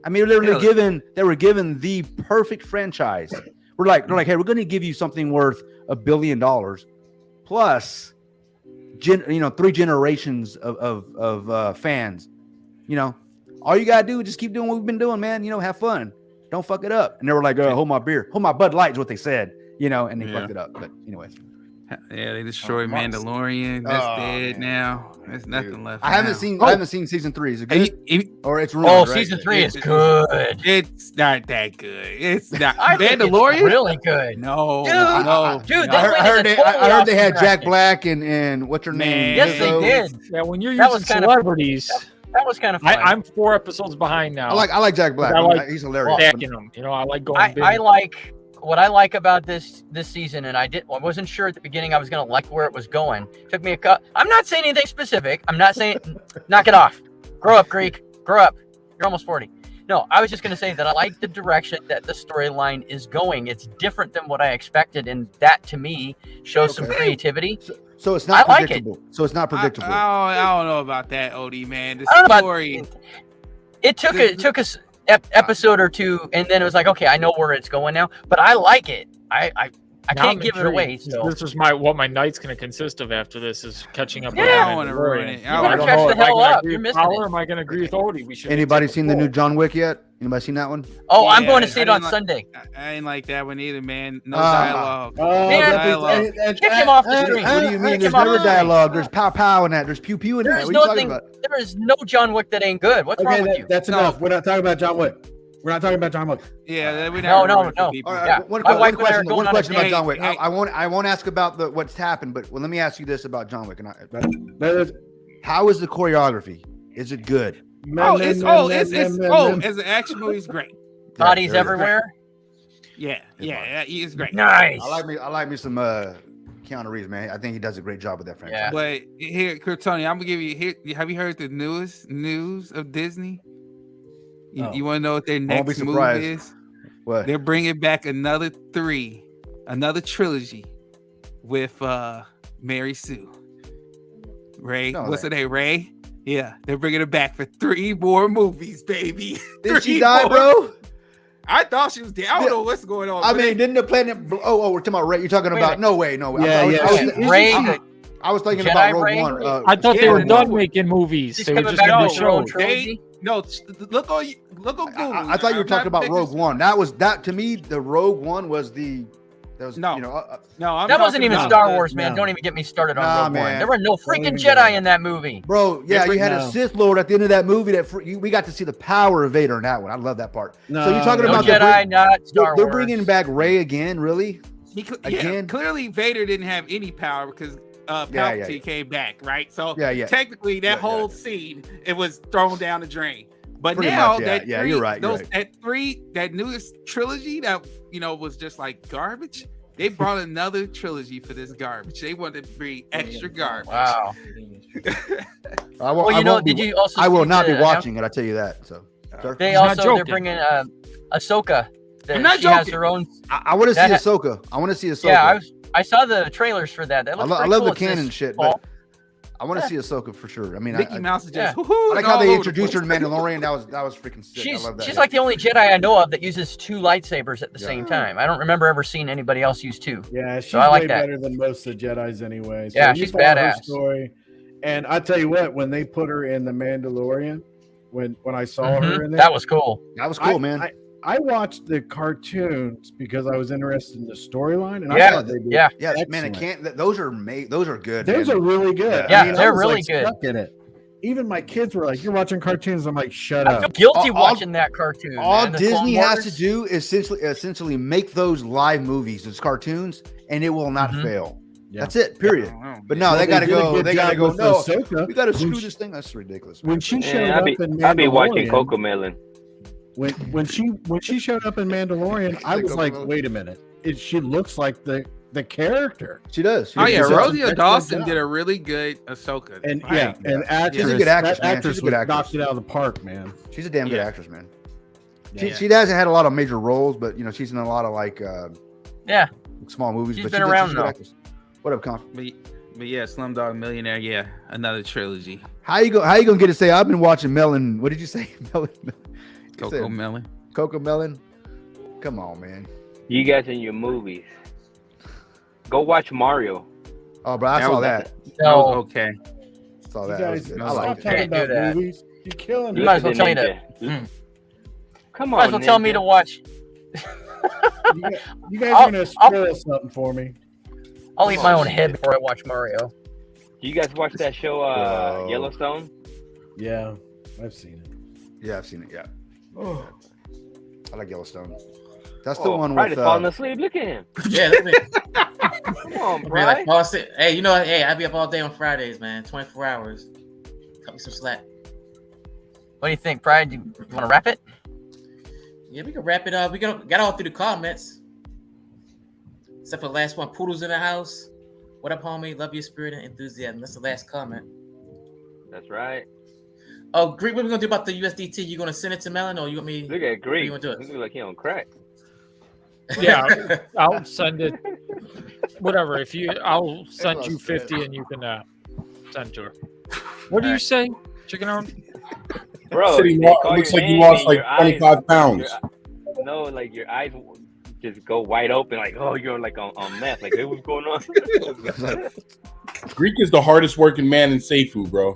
I mean, they were given the perfect franchise. They're like, hey, we're going to give you something worth $1 billion plus, 3 generations of fans. You know, all you gotta do is just keep doing what we've been doing, man. You know, have fun, don't fuck it up. And they were like, hold my beer, hold my Bud Light is what they said. You know, and they fucked it up. But anyways. Yeah, they destroyed Mars. Mandalorian. That's man. dead now. There's nothing left. I haven't now. seen season 3. Is it Hey, good? Or it's ruined, Oh, right? season 3 is good. It's not that good. It's not. I think it's Mandalorian? really good. No, Dude, no. dude, no. they I heard went in they, a I totally heard they had opposite Jack direction. Black and what's her name? Yes, they Lizzo. did. Yeah, when you're That using was kind of- celebrities, That was kind of fun. I'm 4 episodes behind now. I like Jack Black. I like He's hilarious. stacking them. You know, I like going big. I like what I like about this season, and I wasn't sure at the beginning I was gonna like where it was going. Took me I'm not saying anything specific. I'm not saying knock it off. Grow up, Greek. Grow up. You're almost 40. No, I was just gonna say that I like the direction that the storyline is going. It's different than what I expected, and that to me shows some creativity. So it's not I like it. predictable. So it's not predictable. I don't know about that, Odie, man. The I don't know story. It took us episode or two, and then it was like, okay, I know where it's going now. But I like it. I Now can't I'm give it intrigued. away. So This is what my night's going to consist of after this is catching up. Yeah. on I the don't wanna ruin Mandalorian. it. You better don't catch know the if I hell can up. agree You're with missing Power, it. or am I going to agree with Odie? We should. Anybody seen the new John Wick yet? Anybody seen that one? oh, I'm Yeah, going to see I it on didn't like- Sunday. I ain't like that one either, man. No Ah. dialogue. Oh, Man, dialogue. kick him off the screen. What do you mean? Kick There's him off never the screen. dialogue. There's pow pow in that. There's pew pew in that. There's What are you talking nothing. about? There is no John Wick that ain't good. What's wrong Okay, with you? that's enough. We're not talking about John Wick. We're not talking about John Wick. Yeah, we No, never no, ruin it for no. people. All right, Yeah. one My wife question, and I are one going on a question about date. John Wick. Hey. I won't ask about what's happened, but let me ask you this about John Wick. That- How is the choreography? Is it good? As an action movie, it's great. Bodies Very everywhere. Yeah, it's great. Nice. I like me some Keanu Reeves, man. I think he does a great job with that franchise. Yeah. But here, Kryptonian, I'm gonna give you here. Have you heard the newest news of Disney? You, Oh. you want to know what their won't be next move surprised. is? What? They're bringing back another trilogy with Mary Sue. Ray, No, what's her that- name? Ray. Yeah, they're bringing it back for 3 more movies, baby. Did she 3 die, more. bro? I thought she was dead. I don't know what's going on. I but mean, didn't the planet? Oh, we're talking about Ray. You're talking Wait a about? minute. No way, no way. Yeah, yeah. I was thinking Jedi about Rogue Ray? One. I thought they Yeah, were no. done making movies. She's They were coming just back going with to her own shows. trilogy. look on Google. I thought you were talking about Rogue One. That to me, the Rogue One was the. That was No. You know, No, I'm That wasn't talking even about Star the- Wars, man. no. Don't even get me started on Nah, Rogue One. man. There were no freaking even Jedi get it. in that movie. bro. Yeah, you had a No. Sith Lord at the end of that movie. We got to see the power of Vader in that one. I love that part. No, so you're talking No about Jedi, not Star they're Wars. bringing back Ray again, really? Again? Clearly Vader didn't have any power because Palpatine came back, right? So Yeah. technically that whole scene it was thrown down the drain. But Pretty now much, yeah. that Yeah, you're right, you're right. that newest trilogy that was just like garbage. They brought another trilogy for this garbage. They wanted to bring extra garbage. Wow. I will, Well, I you know, won't be, did you also I will see not be the watching it. I tell you that. So They He's not also they're joking. bringing Ahsoka. I'm not She has joking. her own. I want to see That ha- Ahsoka. I want to see Ahsoka. Yeah, I saw the trailers for that. That looks I pretty love cool. the It's this canon shit, fall. but I want to see Ahsoka for sure. I mean, Mickey Mouse is just. I woohoo, like all how they over the introduced her place. in Mandalorian. That was freaking sick. I love that. She's like the only Jedi I know of that uses 2 lightsabers at the Yeah. same time. I don't remember ever seeing anybody else use 2. Yeah, she's So I like way that. better than most of the Jedis anyway. So Yeah, you she's follow her badass. story. And I tell you what, when they put her in the Mandalorian, when I saw her in there, That was cool. That was cool, man. I watched the cartoons because I was interested in the storyline, and I Yeah, thought they did yeah. Yeah, man, it excellent. can't. Those are made. Those are good. Those man. are really good. Yeah, I mean, I they're was, really like, good. stuck in it. Even my kids were like, "You're watching cartoons." I'm like, "Shut I feel up." guilty All- watching that cartoon. All man. The Clone Disney has to Wars. do is essentially make those live movies, those cartoons, and it will not fail. Yeah. That's it. Period. Oh, But no, Well, they gotta did a go. good They gotta job go. with No, Ahsoka. we gotta When screw she- this thing. That's ridiculous. When she showed Man, up in Mandalorian, I'll be watching Coco Melon. when she showed up in Mandalorian, I was like, "Wait a minute! She looks like the character." She does. She Oh does. yeah, She's an Rosie excellent Dawson job. did a really good Ahsoka. And Right. yeah, and actress, She's a good actress, that man. actress She's a good actress. knocked it out of the park, man. She's a damn good Yeah. actress, man. Yeah. She hasn't had a lot of major roles, but you know she's in a lot of like Yeah, small movies. She's but been she's around a good though. actress. What up, Conf? But yeah, Slumdog Millionaire. Yeah, another trilogy. How you gonna get to say I've been watching Melon? What did you say? Melon. Coco Melon. Coco Melon. Come on, man. You guys in your movies. Go watch Mario. Oh, bro, I That saw was- that. That was No. okay. Saw You that. That was guys, good. I I stop liked like it. talking Can't do about that. movies. You're killing You me. might as well tell me Ninja. Come Might on, as well tell me to Ninja. watch. You guys I'll- are gonna spoil something for me. I'll eat my own head before I watch Mario. You guys watch that show, Bro. Yellowstone? Yeah, I've seen it. Yeah, I've seen it. Yeah, Oh, I like Yellowstone. That's the one Brian with. is falling asleep. Look at him. Yeah, look at me. Come on, Man, Brian. like Faucet. Hey, you know, hey, I be up all day on Fridays, man. 24 hours. Cut me some slack. What do you think, Pride? You want to wrap it? Yeah, we can wrap it up. We got all through the comments. Except for the last one. Poodles in the house. What up, homie? Love your spirit and enthusiasm. That's the last comment. That's right. Oh, Greek, what we gonna do about the USDT? You gonna send it to Melon or you want me? Look at Greek. You wanna do it? He look like he on crack. Yeah, I'll send it. Whatever. I'll send you 50 and you can send to her. What do you say? Chicken arm? Bro, Said he they lo- call looks your like he name lost and like your eyes- 25 pounds. No, like your eyes just go wide open, like, oh, you're like on meth. Like, hey, what's going on? Greek is the hardest working man in Safuu, bro.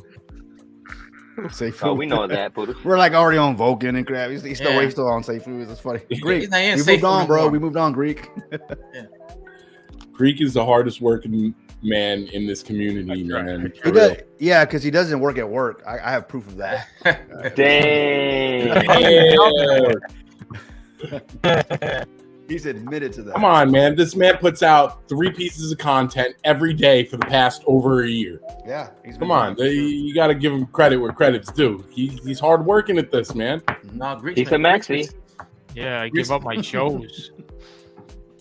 Safuu. Oh, we know that, Poodle. We're like already on Vulcan and crap. He's still, Yeah. he's still on Safuu. That's funny. Greek. He's not in We Safuu moved on, bro. anymore. We moved on, Greek. Greek is the hardest working man in this community, man. He does, yeah, because he doesn't work at work. I have proof of that. Dang. He's admitted to that. Come on, man. This man puts out 3 pieces of content every day for the past over a year. Yeah. He's Come on. You got to give him credit where credit's due. He's hard working at this, man. No, Greek's He's a been, maxi. Yeah, I give up my shows.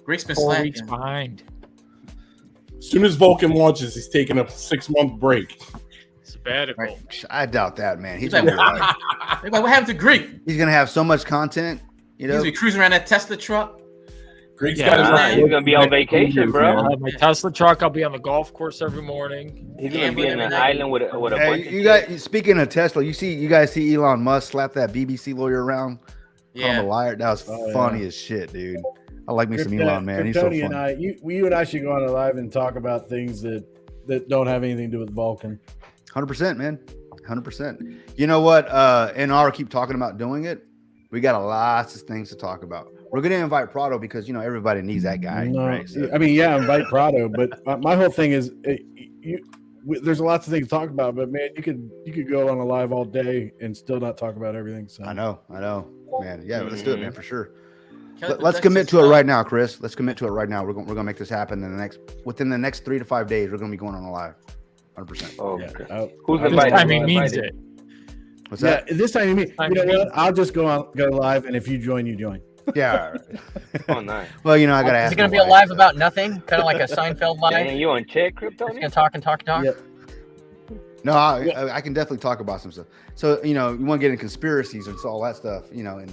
Greek's been 4 weeks slacking. behind. As soon as Vulcan launches, he's taking a 6-month break. Sabbatical. I doubt that, man. He's He's like, gonna, be all right. They're like, what happened to Greek? He's gonna have so much content. You He's know, gonna be cruising around that Tesla truck. Greek's Yeah, got his Nah, he's gonna be on vacation, bro. I'll have my Tesla truck. I'll be on the golf course every morning. He's gonna be Gambling in an every night. island with a bunch hey, of you shit. guys. Speaking of Tesla, you guys see Elon Musk slap that BBC lawyer around? Call him Yeah. a liar. That was Oh, funny yeah. as shit, dude. I like me some Krypton- Elon, man. He's so Kryptonian funny. you and I should go on a live and talk about things that don't have anything to do with Vulcan. 100%, man. 100%. You know what? NR keep talking about doing it. We got lots of things to talk about. We're gonna invite Prado because everybody needs that guy, No, right? So, I mean, yeah, invite Prado, but my whole thing is, there's lots of things to talk about, but man, you could go on a live all day and still not talk about everything. So I know, man. Yeah, let's do it, man, for sure. Kelly Let's Productions, commit to it right now, Chris. Let's commit to it right now. We're gonna make this happen within the next 3 to 5 days. We're gonna be going on a live, 100%. Oh, yeah, okay. Who's This invited? time he Who's means invited? it. What's yeah, that? this time you I know mean- what? I'll just go live, and if you join, you join. Yeah. Oh, nice. Well, you know, I gotta Is ask. it going to my be a wife, live so. about nothing? Kind of like a Seinfeld live? Dang, you on check, Crypto? Just going to talk and talk and talk? Yep. No, I can definitely talk about some stuff. So, you know, you want to get in conspiracies and all that stuff, you know, and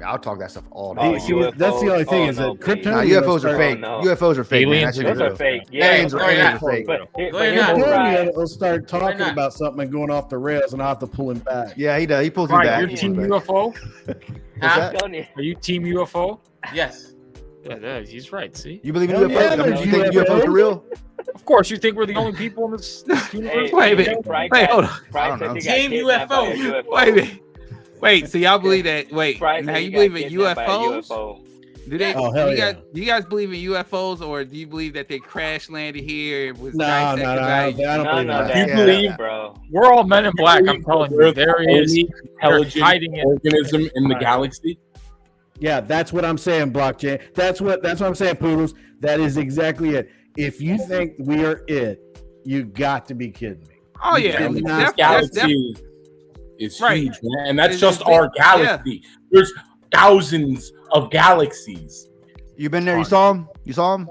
I'll talk that stuff all day. That's the only thing is that Kryptonian UFOs are fake. UFOs are fake. Aliens, Man. Those are fake. Yeah, Aliens are fake. But Kryptonian will start talking about something and going off the rails, and I'll have to pull him back. Yeah, he does. He pulls me Right, back. you're team UFO? that? Are you team UFO? Yes. Yeah, he's right. See, You believe in Hell UFOs? yeah, I mean, there's you think UFOs are real? of course. You think we're the only people in this universe? Wait a minute. Wait, hold on. I don't know. Team UFO. Wait a minute. Wait, so y'all believe that? Wait, Bryce now said you he got believe in kidnapped by a UFOs? UFO. Do they? Oh, hell you yeah. guys, do you guys believe in UFOs, or do you believe that they crash landed here? It was No, I don't believe None of that. You that, believe- bro. We're all men in black. I'm telling you, there is Only intelligent hiding it. organism in the galaxy. Yeah, that's what I'm saying, Blockchain. That's what I'm saying, Poodles. That is exactly it. If you think we are it, you got to be kidding me. Oh yeah, This that's galaxy is Right. huge, man, and that's It's just big. our galaxy. There's thousands of galaxies. You been there? You saw him? You saw him?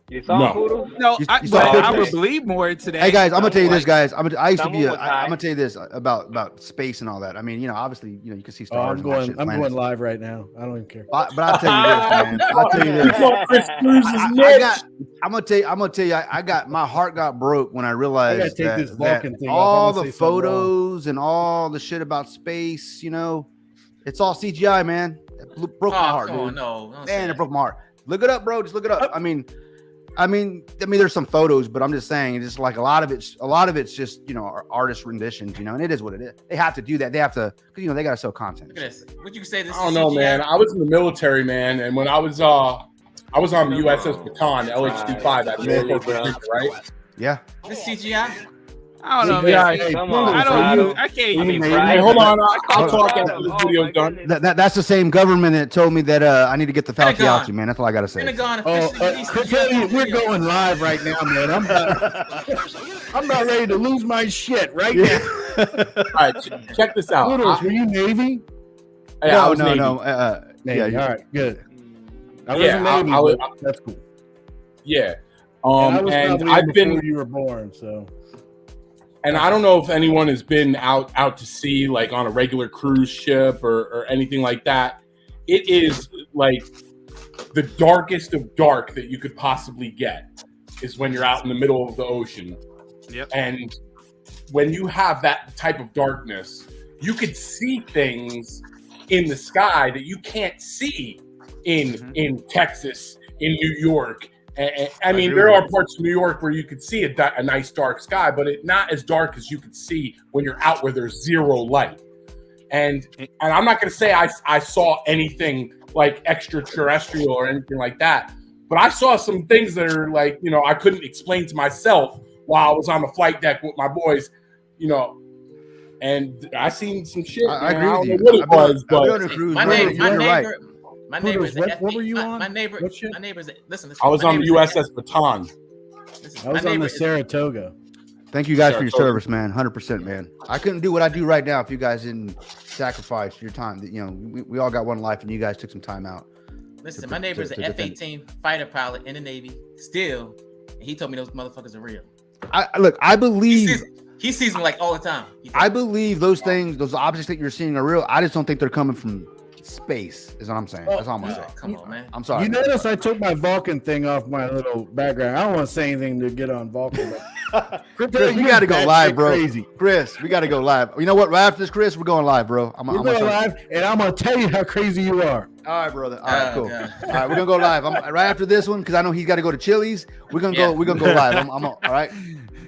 You saw No. Poodle? no. You I saw would pictures? believe more today. Hey guys, I'm gonna tell you this, guys. I used to be. Someone was high. I'm gonna tell you this about space and all that. I mean, you know, obviously, you know, you can see Oh, stars. I'm and all that shit, going planets. live right now. I don't even care. But I'll tell you this, man. I'll tell you You this. thought Chris Cruz is I niche. got. I'm gonna tell you. I got my heart got broke when I realized take that, this Vulcan that thing off. I'm all gonna the say something wrong. photos and all the shit about space, you know, it's all CGI, man. It broke my heart, come on, dude. no. Don't say Man, it that. broke my heart. Look it up, bro. Just look it up. I mean, there's some photos, but I'm just saying, it's just like a lot of it's just, you know, artist renditions, you know, and it is what it is. They have to do that. They have to, because, you know, they got to sell content. Look at this. What you say? This I don't is know, CGI? man. I was in the military, man, and when I was on the USS Baton, LHD-5 at Norfolk, Virginia, right? Yeah. This CGI? I don't know, Yeah, man. hey, Come Poodles, on, I Prado. don't. I can't. I mean, Hey, Prado. Hey, hold on. I'll Hold talk on. after this Oh, video's my done. goodness. That's the same government that told me that I need to get the Pentagon. Faucet, man. That's all I got to say. Pentagon Oh, officially released the Kryptonian, we're video. going live right now, man. I'm not ready to lose my shit right Yeah. now. All right, check this out. Poodles, were you Navy? I No, was no, Navy. no. Navy. Yeah, all right, good. I Yeah, wasn't Navy, I was- but that's cool. Yeah. And I was And probably I've before been, you were born, so. and I don't know if anyone has been out to sea, like on a regular cruise ship or anything like that. It is like the darkest of dark that you could possibly get is when you're out in the middle of the ocean. Yep. And when you have that type of darkness, you could see things in the sky that you can't see in Texas, in New York. I mean, there are parts of New York where you could see a nice dark sky, but it's not as dark as you could see when you're out where there's zero light. And I'm not going to say I saw anything like extraterrestrial or anything like that, but I saw some things that are like, you know, I couldn't explain to myself while I was on the flight deck with my boys, you know, and I seen some shit. I man. agree I with don't you. know what it I've been on- was, I've been but on a cruise, My bro. neighbor, You're right. my neighbor's Poodles, what were you on? My neighbor's listen. I was my on the neighbor's USS Baton. I was on the Saratoga. Thank you guys for your Saratoga. service, man. 100%, man. I couldn't do what I do right now if you guys didn't sacrifice your time. You know, we all got one life, and you guys took some time out. Listen, my neighbor's an F-18 fighter pilot in the Navy still, and he told me those motherfuckers are real. I believe He sees them like all the time. I believe those things, those objects that you're seeing are real. I just don't think they're coming from space, is what I'm saying. That's all I'm gonna say. Come on, man. I'm sorry. You notice I took my Vulcan thing off my little background. I don't want to say anything to get on Vulcan. But Chris, we got to go live, bro. Chris, we got to go live. You know what? Right after this, Chris, we're going live, bro. We're going live, and I'm gonna tell you how crazy you are. All right, brother. All right, cool. All right, we're gonna go live. Right after this one, because I know he's got to go to Chili's. We're gonna go. We're gonna go live. I'm all right.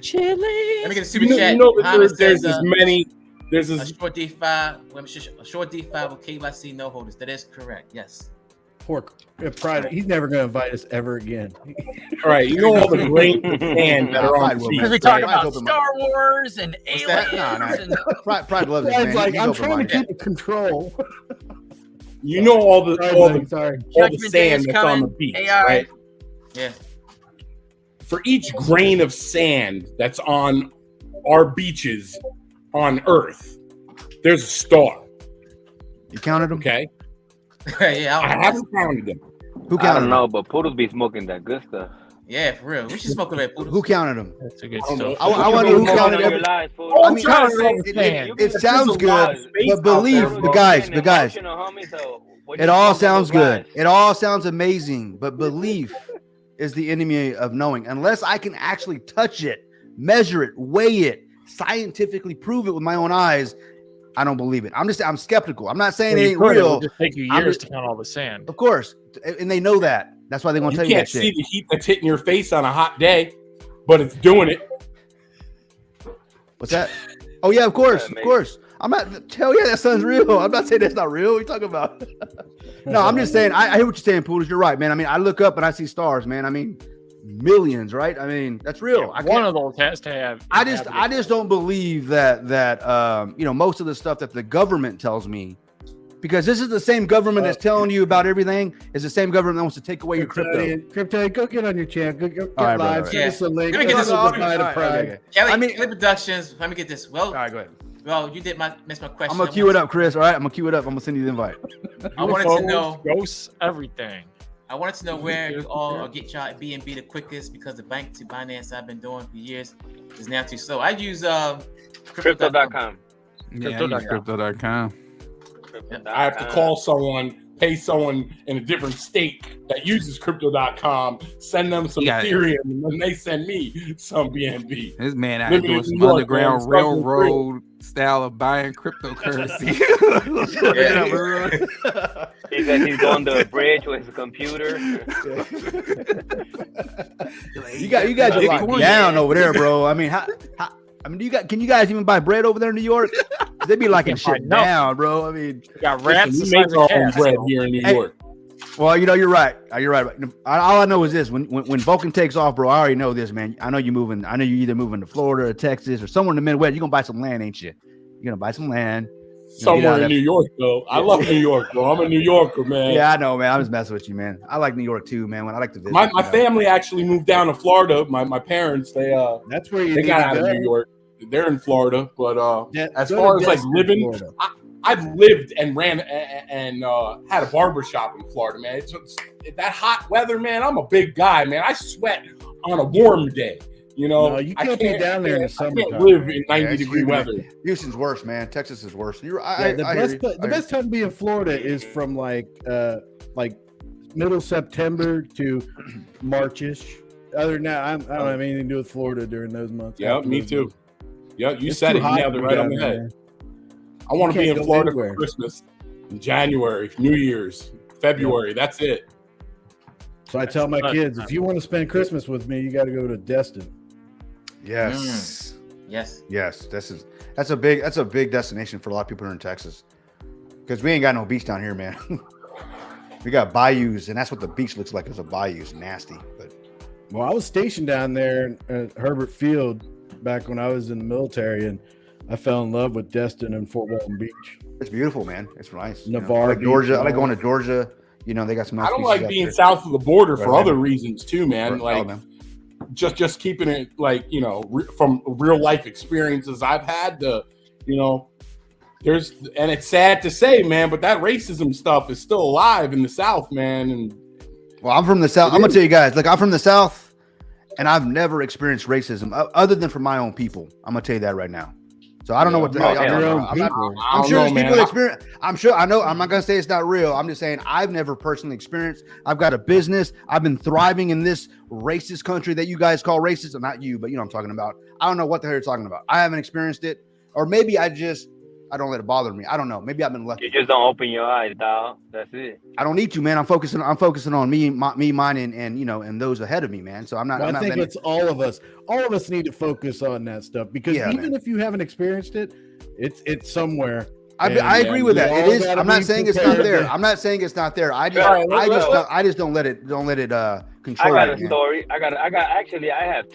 Chili. Let me get a super You chat. know that Muhammad there's says, as many. There's a as short D5. A short D5 with KYC no holders. That is correct. Yes. Poor Pride. He's never gonna invite us ever again. all right. You know all the grains of sand that are on the beach. Because we talk right? about Star Wars and aliens. No. Pride loves it, Pride's man. like, He's I'm trying to open-minded. keep it control. You know all the Sorry. Judgment Day sand is that's on coming. the beach, AI. right? Yeah. For each grain of sand that's on our beaches on Earth, there's a star. You counted them? Okay. Yeah, I haven't counted them. Who I counted don't them? know, but Poodle be smoking that good stuff. Yeah, for real. We should smoke a red poodle. Who counted them? That's a good I don't know. stuff. I wonder who counted your them. lies, fool. All I I'm mean, trying to understand. say it sounds good, but believe, but guys, Emotional, homie, so what it you all smoking sounds those good. lies? It all sounds amazing, but belief is the enemy of knowing. Unless I can actually touch it, measure it, weigh it, scientifically prove it with my own eyes, I don't believe it. I'm skeptical. I'm not saying Well, it you ain't could. It real. would just take you I'm years just- to count all the sand. Of course, and they know that. That's why they won't You tell you that can't see shit. the heat that's hitting your face on a hot day, but it's doing it. What's that? Oh yeah, of course, Yeah, of maybe. course. I'm not. Hell yeah, that sounds real. I'm not saying that's not real. What are you talking about? No, I'm just saying. I hear what you're saying, Poodles. You're right, man. I mean, I look up and I see stars, man. I mean, millions, right? I mean, that's real. I One can't. of those has to have. I just don't believe that most of the stuff that the government tells me, because this is the same government that's telling you about everything, is the same government that wants to take away your crypto. Crypto, go get on your channel. Go get All right, live. brother. Send us a link. Let me get this All one. right, All right, Pride. okay. Kelly Productions. Let me get this. Well, All right, go ahead. well, you did miss my question. I'm gonna cue it up, Chris. All right, I'm gonna cue it up. I'm gonna send you the invite. I wanted to know. Ghosts, everything. I wanted to know where you all get y'all BNB the quickest, because the bank to Binance I've been doing for years is now too slow. I use Crypto.com. Yeah, I use crypto.com. I have to call someone, pay someone in a different state that uses crypto.com, send them some Yeah. Ethereum, and then they send me some BNB. This man out here Living doing in some New York, underground man, struggling railroad style of buying cryptocurrency. He said he's going to a bridge with his computer. You guys are locked down over there, bro. I mean, can you guys even buy bread over there in New York? They be locking shit down, bro. I mean, We got rats. We the make size of our own cats. bread here in New Hey, York. well, you're right. You're right. All I know is this: when Vulcan takes off, bro, I already know this, man. I know you're moving. I know you're either moving to Florida or Texas or somewhere in the Midwest. You're gonna buy some land, ain't you? You're gonna buy some land. Somewhere in New York, though. I love New York, bro. I'm a New Yorker, man. Yeah, I know, man. I'm just messing with you, man. I like New York too, man. When I like to visit. My family actually moved down to Florida. My parents, they That's where you they need got to out of go. New York. They're in Florida, but as go far to as like Destin, living, Florida. I've lived and ran and had a barber shop in Florida, man. It's that hot weather, man. I'm a big guy, man. I sweat on a warm day. You know, No, you can't be down there in the I summertime. can't live in 90 it's degree humid. weather. Houston's worse, man. Texas is worse. The best time to be in Florida is from like middle September to Marchish. Other than that, I don't have anything to do with Florida during those months. Yeah, me too. Yeah, you It's said too it. You hot nailed it right down on the there, head. man. I want to You be can't in go Florida anywhere. for Christmas, in January, New Year's, February. That's it. So I tell my kids, if you want to spend Christmas with me, you got to go to Destin. Yes. Yes. Yes. That's a big destination for a lot of people here in Texas. Because we ain't got no beach down here, man. We got bayous, and that's what the beach looks like. Is a bayou. It's nasty. But Well, I was stationed down there at Herbert Field back when I was in the military, and I fell in love with Destin and Fort Walton Beach. it's beautiful, man. It's nice. Navarre I like Beach, Georgia. I like man. going to Georgia. You know, they got some nice I don't beaches like out being there. south of the border for Right, other man. reasons too, man. Right, Like man. just keeping it like, you know, from real life experiences I've had to, you know, and it's sad to say, man, but that racism stuff is still alive in the South, man. And Well, I'm from the South. I'm gonna tell you guys. Look, I'm from the South, and I've never experienced racism other than from my own people. I'm gonna tell you that right now. So I don't know what the hell y'all Your talking own about. people. I'm sure there's man. people that experience. I'm sure. I know. I'm not gonna say it's not real. I'm just saying I've never personally experienced. I've got a business. I've been thriving in this racist country that you guys call racist. Or not you, but you know what I'm talking about. I don't know what the hell you're talking about. I haven't experienced it, or maybe I don't let it bother me. I don't know. Maybe I've been lucky. You just don't open your eyes, dog. That's it. I don't need to, man. I'm focusing on me, mine, and you know, and those ahead of me, man. So I'm not. I think it's all of us. All of us need to focus on that stuff because Yeah, even man. if you haven't experienced it, it's somewhere. I agree with that. we It all is. gotta I'm not be saying it's not prepared there. to- I'm not saying it's not there. I Right, just don't let it I control. got me, a man. story. I have